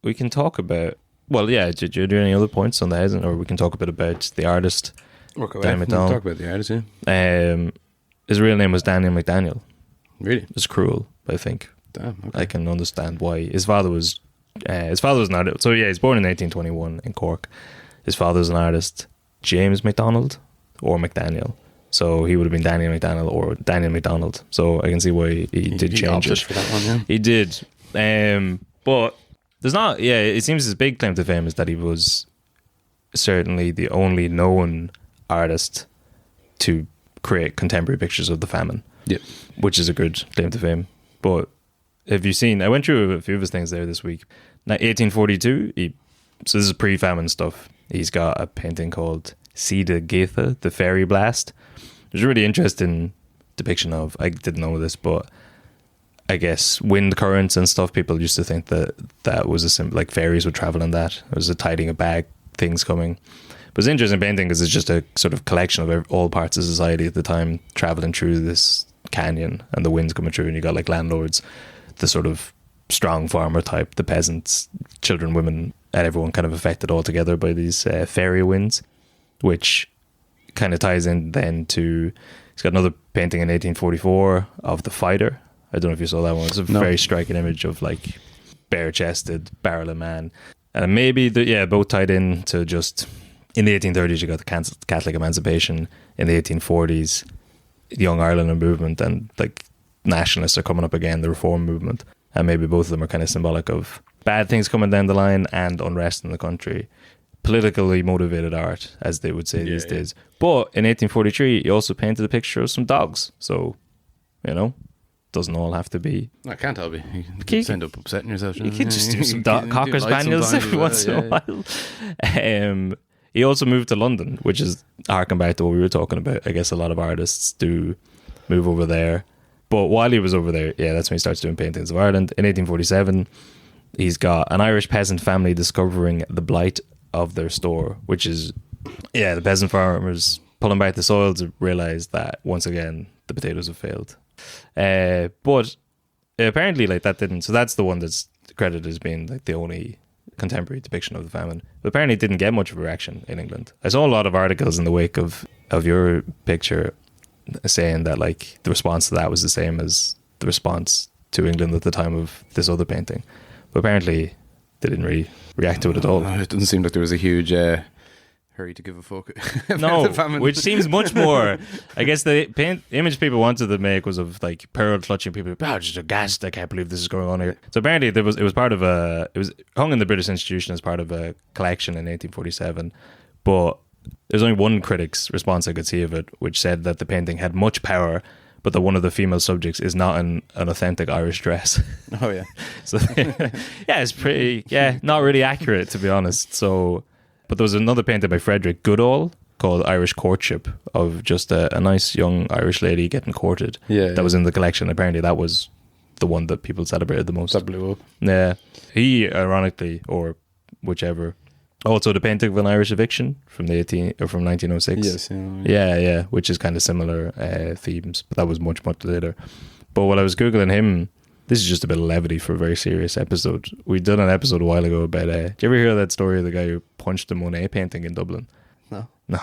we can talk about. Well, yeah, did you do any other points on the housing, or we can talk a bit about the artist, Daniel McDonald. Talk about the artist, yeah. His real name was Daniel McDaniel. Really? It's cruel, I think. Damn, okay. I can understand why. His father was an artist. So yeah, he's born in 1821 in Cork. His father's an artist, James McDonald or McDaniel. So he would have been Daniel McDaniel or Daniel McDonald. So I can see why he did change it. For that one, yeah. He did. But there's not, it seems his big claim to fame is that he was certainly the only known artist to create contemporary pictures of the famine. Yeah. Which is a good claim to fame. But have you seen, I went through a few of his things there this week. Now, 1842, so this is pre-famine stuff. He's got a painting called Sida Gaitha, the Fairy Blast. There's a really interesting depiction of, I didn't know this, but I guess wind currents and stuff. People used to think that was like fairies would travel in that. It was a tiding of bad things coming. But it's an interesting painting because it's just a sort of collection of all parts of society at the time traveling through this canyon, and the wind's coming through, and you got like landlords, the sort of strong farmer type, the peasants, children, women, and everyone kind of affected all together by these fairy winds, which kind of ties in then to, he's got another painting in 1844 of the fighter. I don't know if you saw that one. It's a very striking image of like bare-chested, barreling man. And maybe, both tied in to just, in the 1830s you got the Catholic emancipation, in the 1840s the Young Ireland movement, and like nationalists are coming up again, the reform movement. And maybe both of them are kind of symbolic of bad things coming down the line and unrest in the country. Politically motivated art, as they would say these days. But in 1843 he also painted a picture of some dogs. So, doesn't all have to be. I can't help you. You can end up upsetting yourself. You can just do some Cocker Spaniels every once in a while. He also moved to London, which is harking back to what we were talking about. I guess a lot of artists do move over there. But while he was over there, that's when he starts doing paintings of Ireland. In 1847, he's got an Irish peasant family discovering the blight of their store, which is, the peasant farmers pulling back the soil to realise that, once again, the potatoes have failed. But apparently like that didn't, so that's the one that's credited as being like the only contemporary depiction of the famine, but apparently it didn't get much of a reaction in England. I saw a lot of articles in the wake of your picture saying that like the response to that was the same as the response to England at the time of this other painting, but apparently they didn't really react to it at all. It doesn't seem like there was a huge hurry to give a fuck. No, which seems much more. I guess the image people wanted to make was of like pearl clutching people. Just aghast! I can't believe this is going on here. So apparently it was hung in the British Institution as part of a collection in 1847. But there's only one critic's response I could see of it, which said that the painting had much power, but that one of the female subjects is not in an authentic Irish dress. Oh yeah. So it's pretty not really accurate, to be honest. So. But there was another painting by Frederick Goodall called Irish Courtship, of just a nice young Irish lady getting courted. That was in the collection. Apparently that was the one that people celebrated the most. That blew up. Yeah. He, ironically, or whichever, also the painting of an Irish eviction from 1906. Yes. Yeah, which is kind of similar themes, but that was much, much later. But while I was Googling him, this is just a bit of levity for a very serious episode. We did an episode a while ago about, did you ever hear that story of the guy who punched a Monet painting in Dublin? No.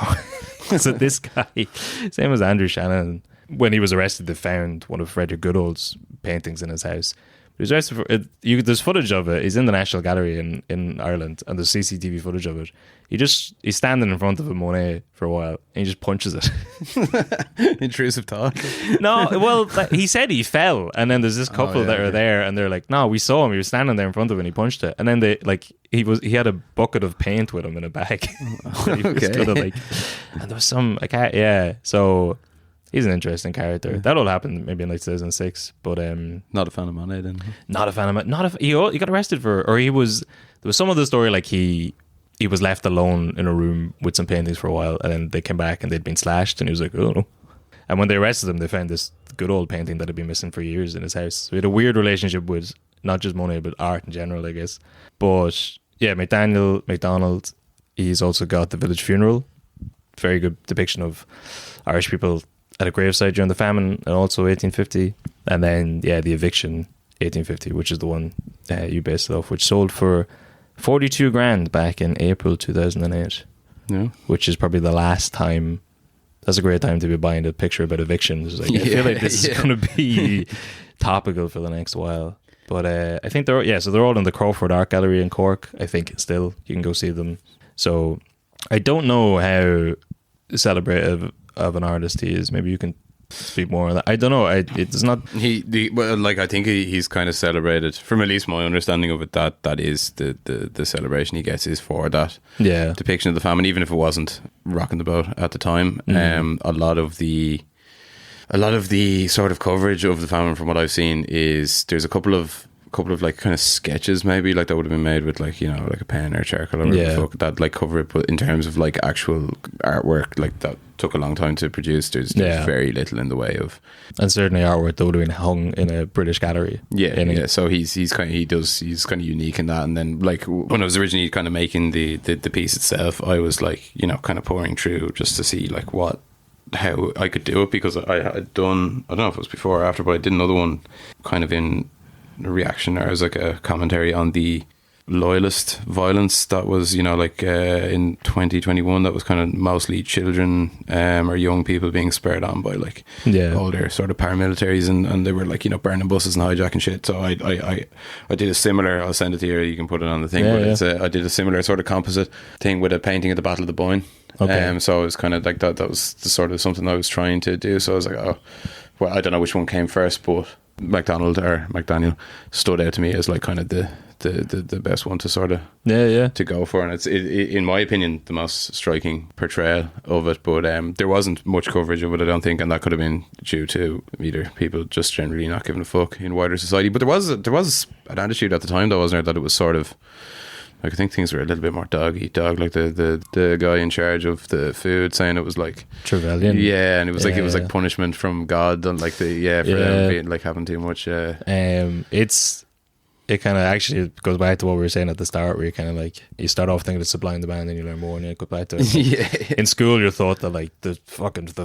So this guy, same as Andrew Shannon, when he was arrested, they found one of Frederick Goodall's paintings in his house. He was arrested for it. There's footage of it. He's in the National Gallery in Ireland, and there's CCTV footage of it. He's standing in front of a Monet for a while, and he just punches it. Intrusive thought. No, well, he said he fell, and then there's this couple that are there, and they're like, "No, we saw him. He was standing there in front of it, and he punched it." And then he had a bucket of paint with him in a bag. He was gonna, and there was some So he's an interesting character. That all happened maybe in like 2006, but not a fan of Monet then. Not a fan of Monet. He got arrested there was some of the story like he was left alone in a room with some paintings for a while, and then they came back and they'd been slashed, and he was like, "Oh no." And when they arrested him, they found this good old painting that had been missing for years in his house. So he had a weird relationship with not just Monet, but art in general, I guess. But yeah, MacDonald, he's also got The Village Funeral. Very good depiction of Irish people at a gravesite during the famine, and also 1850. And then, The Eviction, 1850, which is the one you based it off, which sold for 42 grand back in April 2008. Yeah. Which is probably the last time. That's a great time to be buying a picture about evictions. I feel like this is going to be topical for the next while. But I think they're all in the Crawford Art Gallery in Cork. I think still you can go see them. So I don't know how celebrative of an artist he is. Maybe you can speak more on that. I don't know. It's not. I think he's kind of celebrated, from at least my understanding of it. That is the celebration he gets is for that depiction of the famine, even if it wasn't rocking the boat at the time. A lot of the sort of coverage of the famine, from what I've seen, is there's a couple of like kind of sketches maybe like that would have been made with like like a pen or charcoal or whatever the fuck that like cover it, but in terms of like actual artwork, like that took a long time to produce. There's very little in the way of, and certainly artwork that would have been hung in a British gallery. So he's kind of unique in that. And then like when I was originally kind of making the piece itself, I was like kind of pouring through just to see like how I could do it, because I had done, I don't know if it was before or after, but I did another one kind of in reaction, or as like a commentary on the loyalist violence that was in 2021, that was kind of mostly children or young people being spurred on by like older sort of paramilitaries, and they were like burning buses and hijacking shit. So I did a similar, I'll send it to you, you can put it on the thing, I did a similar sort of composite thing with a painting at the Battle of the Boyne. So it was kind of like that was the sort of something I was trying to do. So I was like, oh well, I don't know which one came first, but McDaniel stood out to me as like kind of the best one to sort of to go for, and it's in my opinion the most striking portrayal of it. But there wasn't much coverage of it, I don't think, and that could have been due to either people just generally not giving a fuck in wider society. But there was an attitude at the time, though, wasn't there, that it was sort of like, I think things were a little bit more dog eat dog, like the guy in charge of the food saying it was like Trevelyan. And it was like it was like punishment from God, and like them being like having too much. It kind of actually goes back to what we were saying at the start, where you kind of like you start off thinking it's Sublime the Band, and you learn more, and you go back to it. In school you're taught that like the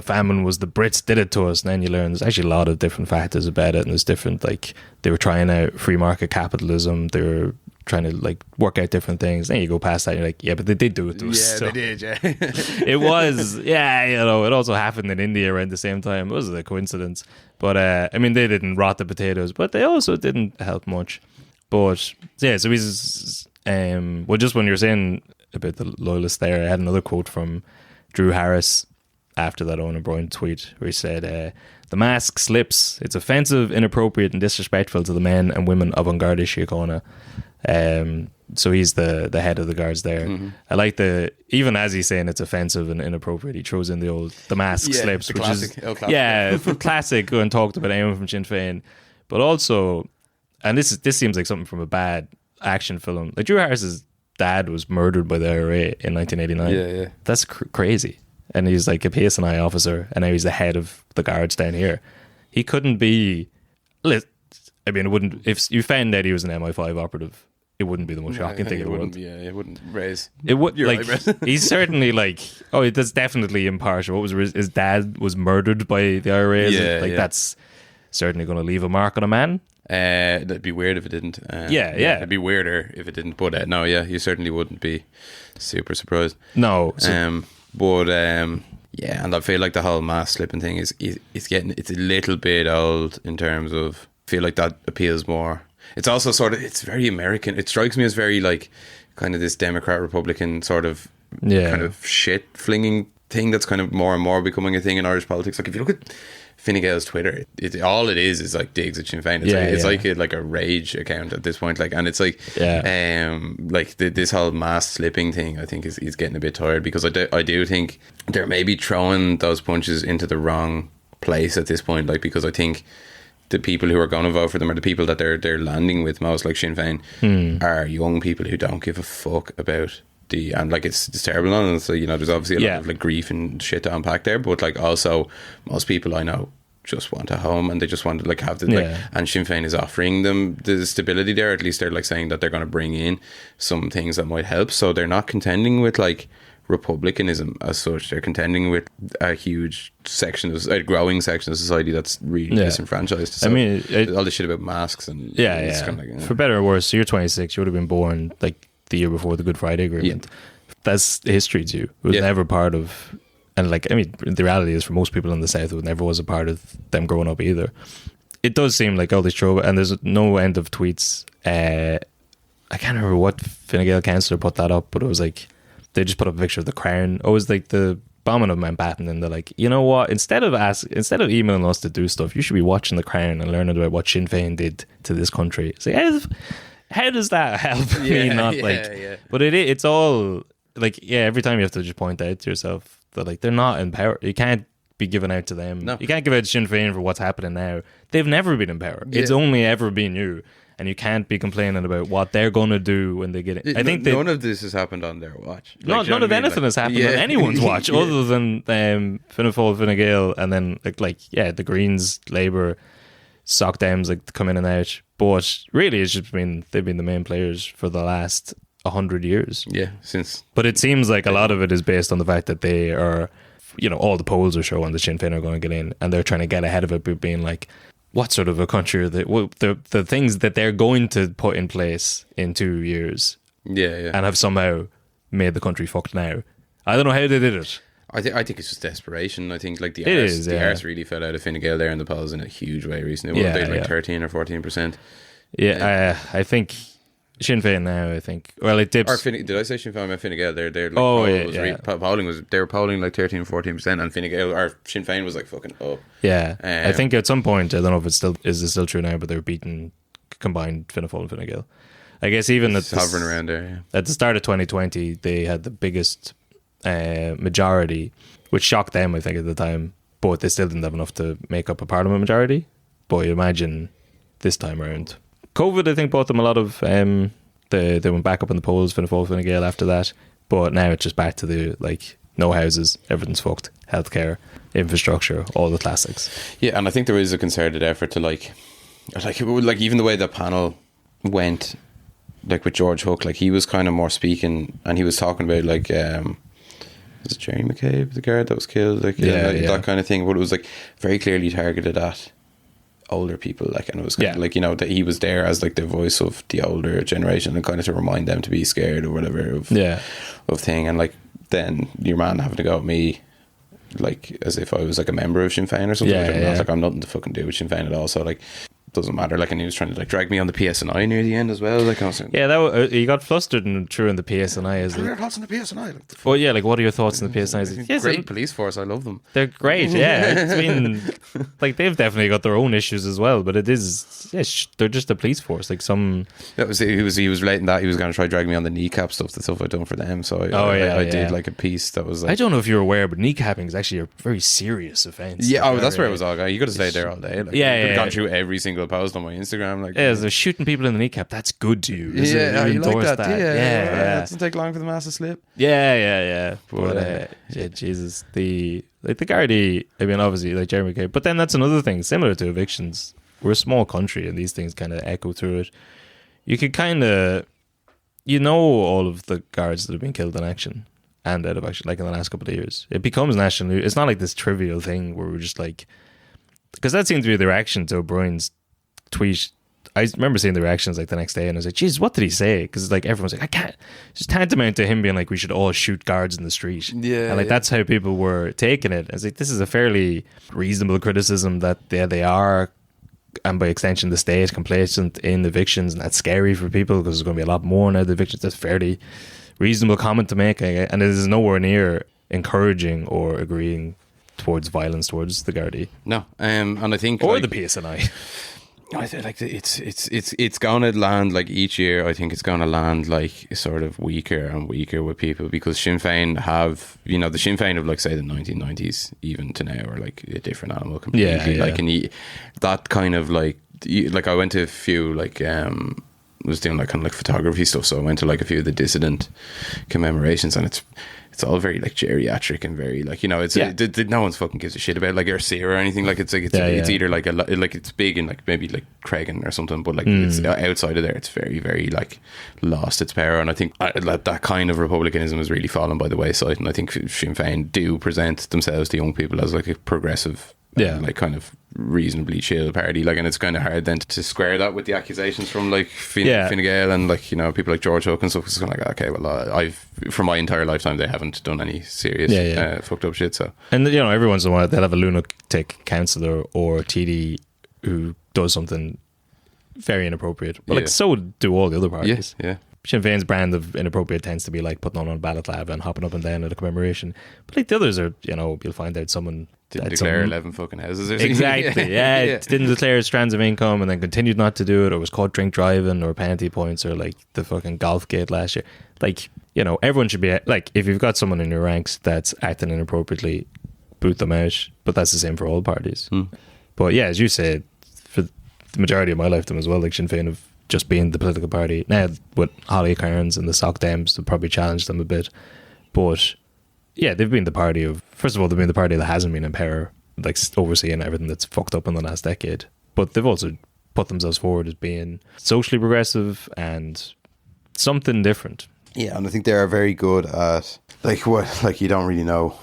famine was the Brits did it to us, and then you learn there's actually a lot of different factors about it, and there's different, like they were trying out free market capitalism, they were trying to like work out different things. Then you go past that and you're like, but they did do it to us. They did. It was it also happened in India around the same time. It was a coincidence, but I mean, they didn't rot the potatoes, but they also didn't help much. But so he's just when you were saying about the loyalists there, I had another quote from Drew Harris after that Owen O'Brien tweet, where he said, "The mask slips. It's offensive, inappropriate, and disrespectful to the men and women of An Garda Síochána." So he's the head of the guards there. Mm-hmm. I like even as he's saying it's offensive and inappropriate, he throws in the mask slips, which classic, is classic and talked about anyone from Sinn Féin, but also, and this seems like something from a bad action film. Like Drew Harris's dad was murdered by the IRA in 1989. Yeah. That's crazy. And he's like a PSNI officer, and now he's the head of the guards down here. He couldn't be. I mean, it wouldn't. If you found out he was an MI5 operative, it wouldn't be the most shocking thing in the world. Yeah, it wouldn't raise. It would he's certainly like. Oh, that's definitely impartial. What was his dad was murdered by the IRA? That's certainly going to leave a mark on a man. That'd be weird if it didn't. It'd be weirder if it didn't. But no, you certainly wouldn't be super surprised. No. And I feel like the whole mask slipping thing it's a little bit old in terms of. I feel like that appeals more. It's also sort of, it's very American. It strikes me as very like kind of this Democrat Republican sort of kind of shit flinging thing that's kind of more and more becoming a thing in Irish politics. Like if you look at Fine Gael's Twitter, all it is like digs at Sinn Féin. It's like a rage account at this point. Like, and it's like this whole mask slipping thing, I think is getting a bit tired, because I do think they're maybe throwing those punches into the wrong place at this point. Like, because I think the people who are going to vote for them, or the people that they're landing with most, like Sinn Féin, are young people who don't give a fuck about and like it's terrible on, and so there's obviously a lot of like grief and shit to unpack there, but like also most people I know just want a home, and they just want to like have the like, and Sinn Féin is offering them the stability there. At least they're like saying that they're going to bring in some things that might help, so they're not contending with like republicanism as such. They're contending with a huge section of a growing section of society that's really disenfranchised. So, I mean, all the shit about masks and it's kind of like, for better or worse. So you're 26, you would have been born like the year before the Good Friday Agreement. That's history to you. It was never part of, and like, I mean, the reality is for most people in the South, it never was a part of them growing up either. It does seem like all this trouble, and there's no end of tweets. I can't remember what Fine Gael councillor put that up, but it was like, they just put up a picture of the Crown. Oh, it was like the bombing of Mountbatten, and they're like, you know what, instead of emailing us to do stuff, you should be watching the Crown and learning about what Sinn Féin did to this country. It's like, how does that help me? But it's all like, every time you have to just point out to yourself that like they're not in power. You can't be given out to them. No. You can't give out to Sinn Féin for what's happening now. They've never been in power. It's only ever been you, and you can't be complaining about what they're going to do when they get it. I think none of this has happened on their watch. Like, none of anything has happened on anyone's watch other than Fianna Fáil, Fine Gael, and then the Greens, Labour, Soc Dems like come in and out. But really, it's just they've been the main players for the last 100 years. Yeah, since. But it seems like a lot of it is based on the fact that they are, all the polls are showing the Sinn Féin are going to get in, and they're trying to get ahead of it by being like, what sort of a country are they? Well, the things that they're going to put in place in 2 years, and have somehow made the country fucked now. I don't know how they did it. I think it's just desperation. I think like the arse really fell out of Fine Gael there in the polls in a huge way recently. They had like 13 or 14%. I think Sinn Féin now. I think it dips. Did I say Sinn Féin? I meant Fine Gael. Polling they were polling like 13 or 14%, and Fine Gael or Sinn Féin was like fucking up. I think at some point, I don't know if it's still true now, but they were beating combined Fianna Fáil and Fine Gael. I guess even hovering around there. At the start of 2020, they had the biggest majority, which shocked them, I think, at the time, but they still didn't have enough to make up a parliament majority. But you imagine this time around, COVID, I think, bought them a lot of they went back up in the polls, Fianna Fáil, Fine Gael after that. But now it's just back to the like, no houses, everything's fucked, healthcare, infrastructure, all the classics. Yeah, and I think there is a concerted effort to like even the way the panel went, like with George Hook, like he was kind of more speaking, and he was talking about like was it Jerry McCabe, the guard that was killed, that kind of thing, but it was like very clearly targeted at older people, like, and it was kind of like, that he was there as like the voice of the older generation and kind of to remind them to be scared or whatever of thing. And like then your man having to go at me like as if I was like a member of Sinn Féin or something. I was like, I'm nothing to fucking do with Sinn Féin at all, so like doesn't matter. Like, and he was trying to like drag me on the PSNI near the end as well. Like, I was like, he got flustered and threw in the PSNI. What are your thoughts on the PSNI? Like, what are your thoughts on the PSNI? Great police force. I love them. They're great. Yeah, I mean, like they've definitely got their own issues as well. But it is, they're just a police force. Like some. That was he was relating that he was going to try drag me on the kneecap stuff. The stuff I'd done for them. So I did like a piece that was. Like, I don't know if you're aware, but kneecapping is actually a very serious offence. Yeah, that's where it was all going. You could have stayed there all day. Like, you could have gone through every single post on my Instagram. Like, so shooting people in the kneecap, that's good to you. You like that? Yeah. It doesn't take long for the mass to slip. But Jesus, the Gardaí, I mean, obviously, like Jeremy Kay, but then that's another thing, similar to evictions. We're a small country, and these things kind of echo through it. You could kind of, all of the guards that have been killed in action and out of action, like in the last couple of years. It becomes national news. It's not like this trivial thing where we're just like, because that seemed to be the reaction to O'Brien's tweet. I remember seeing the reactions like the next day, and I was like, "Jesus, what did he say?" Because like everyone's like, "I can't." Just tantamount to him being like, "We should all shoot guards in the street." Yeah, and like that's how people were taking it. I was like, "This is a fairly reasonable criticism that they are and by extension the state, complacent in evictions, and that's scary for people because there's going to be a lot more now. The evictions, that's a fairly reasonable comment to make, and it is nowhere near encouraging or agreeing towards violence towards the Gardaí. No, and I think or the PSNI. I feel like it's going to land, like, each year I think it's going to land like sort of weaker and weaker with people, because Sinn Féin have, you know, the Sinn Féin of, like, say the 1990s even to now are like a different animal completely. Like, and that kind of like I went to a few, like, was doing like kind of like photography stuff, so I went to like a few of the dissident commemorations, and it's all very like geriatric and very like, you know, it's no one's fucking gives a shit about like Ercir or anything. Like it's either like like it's big in like maybe like Cregan or something, but like it's outside of there, it's very, very like lost its power. And I think that kind of republicanism has really fallen by the wayside, and I think Sinn Féin do present themselves to young people as like a progressive, like kind of reasonably chill party, like, and it's kind of hard then to square that with the accusations from like Fine Gael and like, you know, people like George Hook and stuff. It's kind of like, okay, well, I've for my entire lifetime they haven't done any serious fucked up shit. So, and you know, every once in a while they'll have a lunatic councillor or TD who does something very inappropriate, but like so do all the other parties. Sinn Féin's brand of inappropriate tends to be like putting on a balaclava and hopping up and down at a commemoration. But like the others are, you know, you'll find out someone didn't declare 11 fucking houses or something. Exactly, didn't declare strands of income and then continued not to do it, or was caught drink driving, or penalty points, or like the fucking golf gate last year. Like, you know, everyone should be like, if you've got someone in your ranks that's acting inappropriately, boot them out. But that's the same for all parties. But yeah, as you said, for the majority of my lifetime as well, like Sinn Féin have just being the political party. Now with Holly Cairns and the Soc Dems, they'll probably challenge them a bit, but yeah, they've been the party of, first of all, they've been the party that hasn't been in power, like overseeing everything that's fucked up in the last decade, but they've also put themselves forward as being socially progressive and something different. Yeah, and I think they are very good at like you don't really know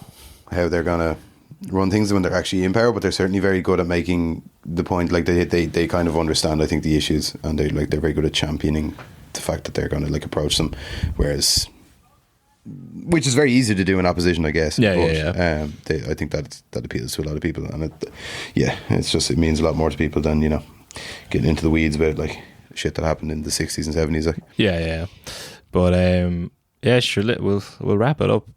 how they're gonna run things when they're actually in power, but they're certainly very good at making the point, like they kind of understand, I think, the issues, and they're very good at championing the fact that they're going to like approach them, whereas, which is very easy to do in opposition, I guess. I think that appeals to a lot of people, and it means a lot more to people than, you know, getting into the weeds about like shit that happened in the 60s and 70s. Like. But sure, we'll wrap it up.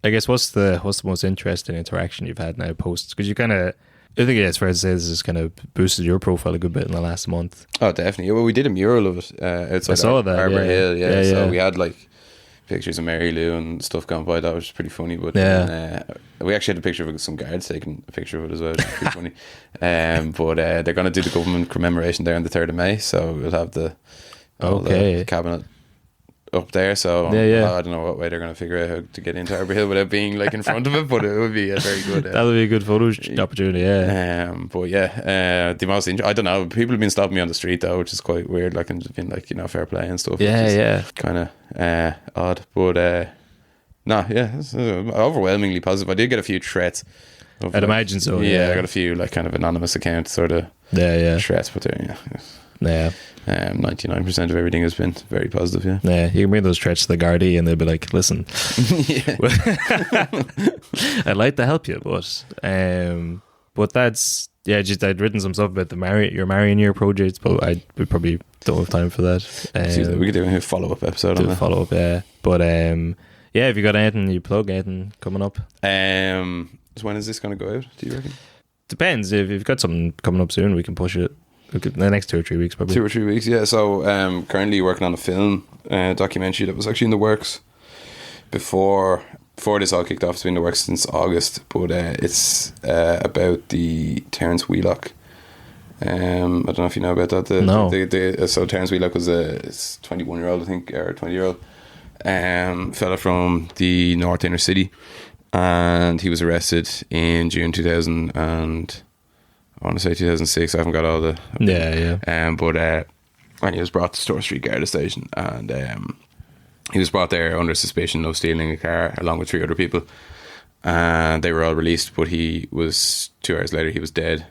I guess what's the most interesting interaction you've had now post? Because you kind of, I think it's fair to say this has kind of boosted your profile a good bit in the last month. Oh, definitely. Well, we did a mural of it outside. I saw that. Arbor Hill. So we had like pictures of Mary Lou and stuff gone by. That was pretty funny. But we actually had a picture of some guards taking a picture of it as well, which was pretty funny. But they're going to do the government commemoration there on the 3rd of May. So we'll have the cabinet up there, so I don't know what way they're going to figure out how to get into Arbor Hill without being like in front of it, but it would be a very good that'll be a good photo opportunity. The most I don't know, people have been stopping me on the street though, which is quite weird, like, and just being like, you know, fair play and stuff, kind of odd, but it's overwhelmingly positive. I did get a few threats I'd imagine so. I got a few like kind of anonymous accounts sort of threats, but 99% of everything has been very positive. You can bring those threats to the Gardaí and they'll be like, listen, I'd like to help you, but that's just, I'd written some stuff about your marrying year projects, but we probably don't have time for that. We could do a follow-up episode on that. But if you got anything you plug, anything coming up, so when is this going to go out, do you reckon? Depends. If you've got something coming up soon, we can push it. The next 2 or 3 weeks, probably. 2 or 3 weeks, yeah. So currently working on a film documentary that was actually in the works before this all kicked off. It's been in the works since August, but it's about the Terence Wheelock. I don't know if you know about that. No. So Terence Wheelock was a 21-year-old, I think, or 20-year-old fella from the North Inner City, and he was arrested in June 2000 and I want to say 2006. I haven't got all the and he was brought to Store Street Garda Station, and he was brought there under suspicion of stealing a car along with 3 other people, and they were all released. But he was 2 hours later he was dead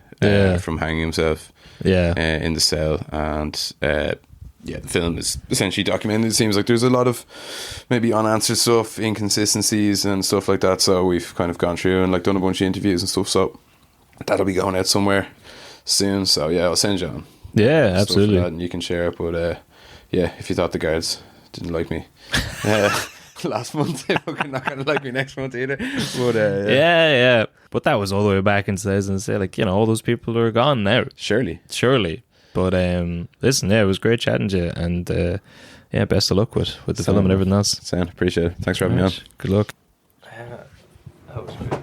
from hanging himself in the cell, and the film is essentially documented. It seems like there's a lot of maybe unanswered stuff, inconsistencies and stuff like that. So we've kind of gone through and like done a bunch of interviews and stuff. So that'll be going out somewhere soon. So yeah, I'll send you on. Yeah, stuff absolutely. for that, and you can share it. But yeah, if you thought the guards didn't like me last month, they're fucking not gonna like me next month either. But yeah. But that was all the way back in 2006. Like, you know, all those people are gone now. surely. But listen, yeah, it was great chatting to you, and yeah, best of luck with the film and everything else. Sound, appreciate it. Thanks for having me on. Good luck. That was great.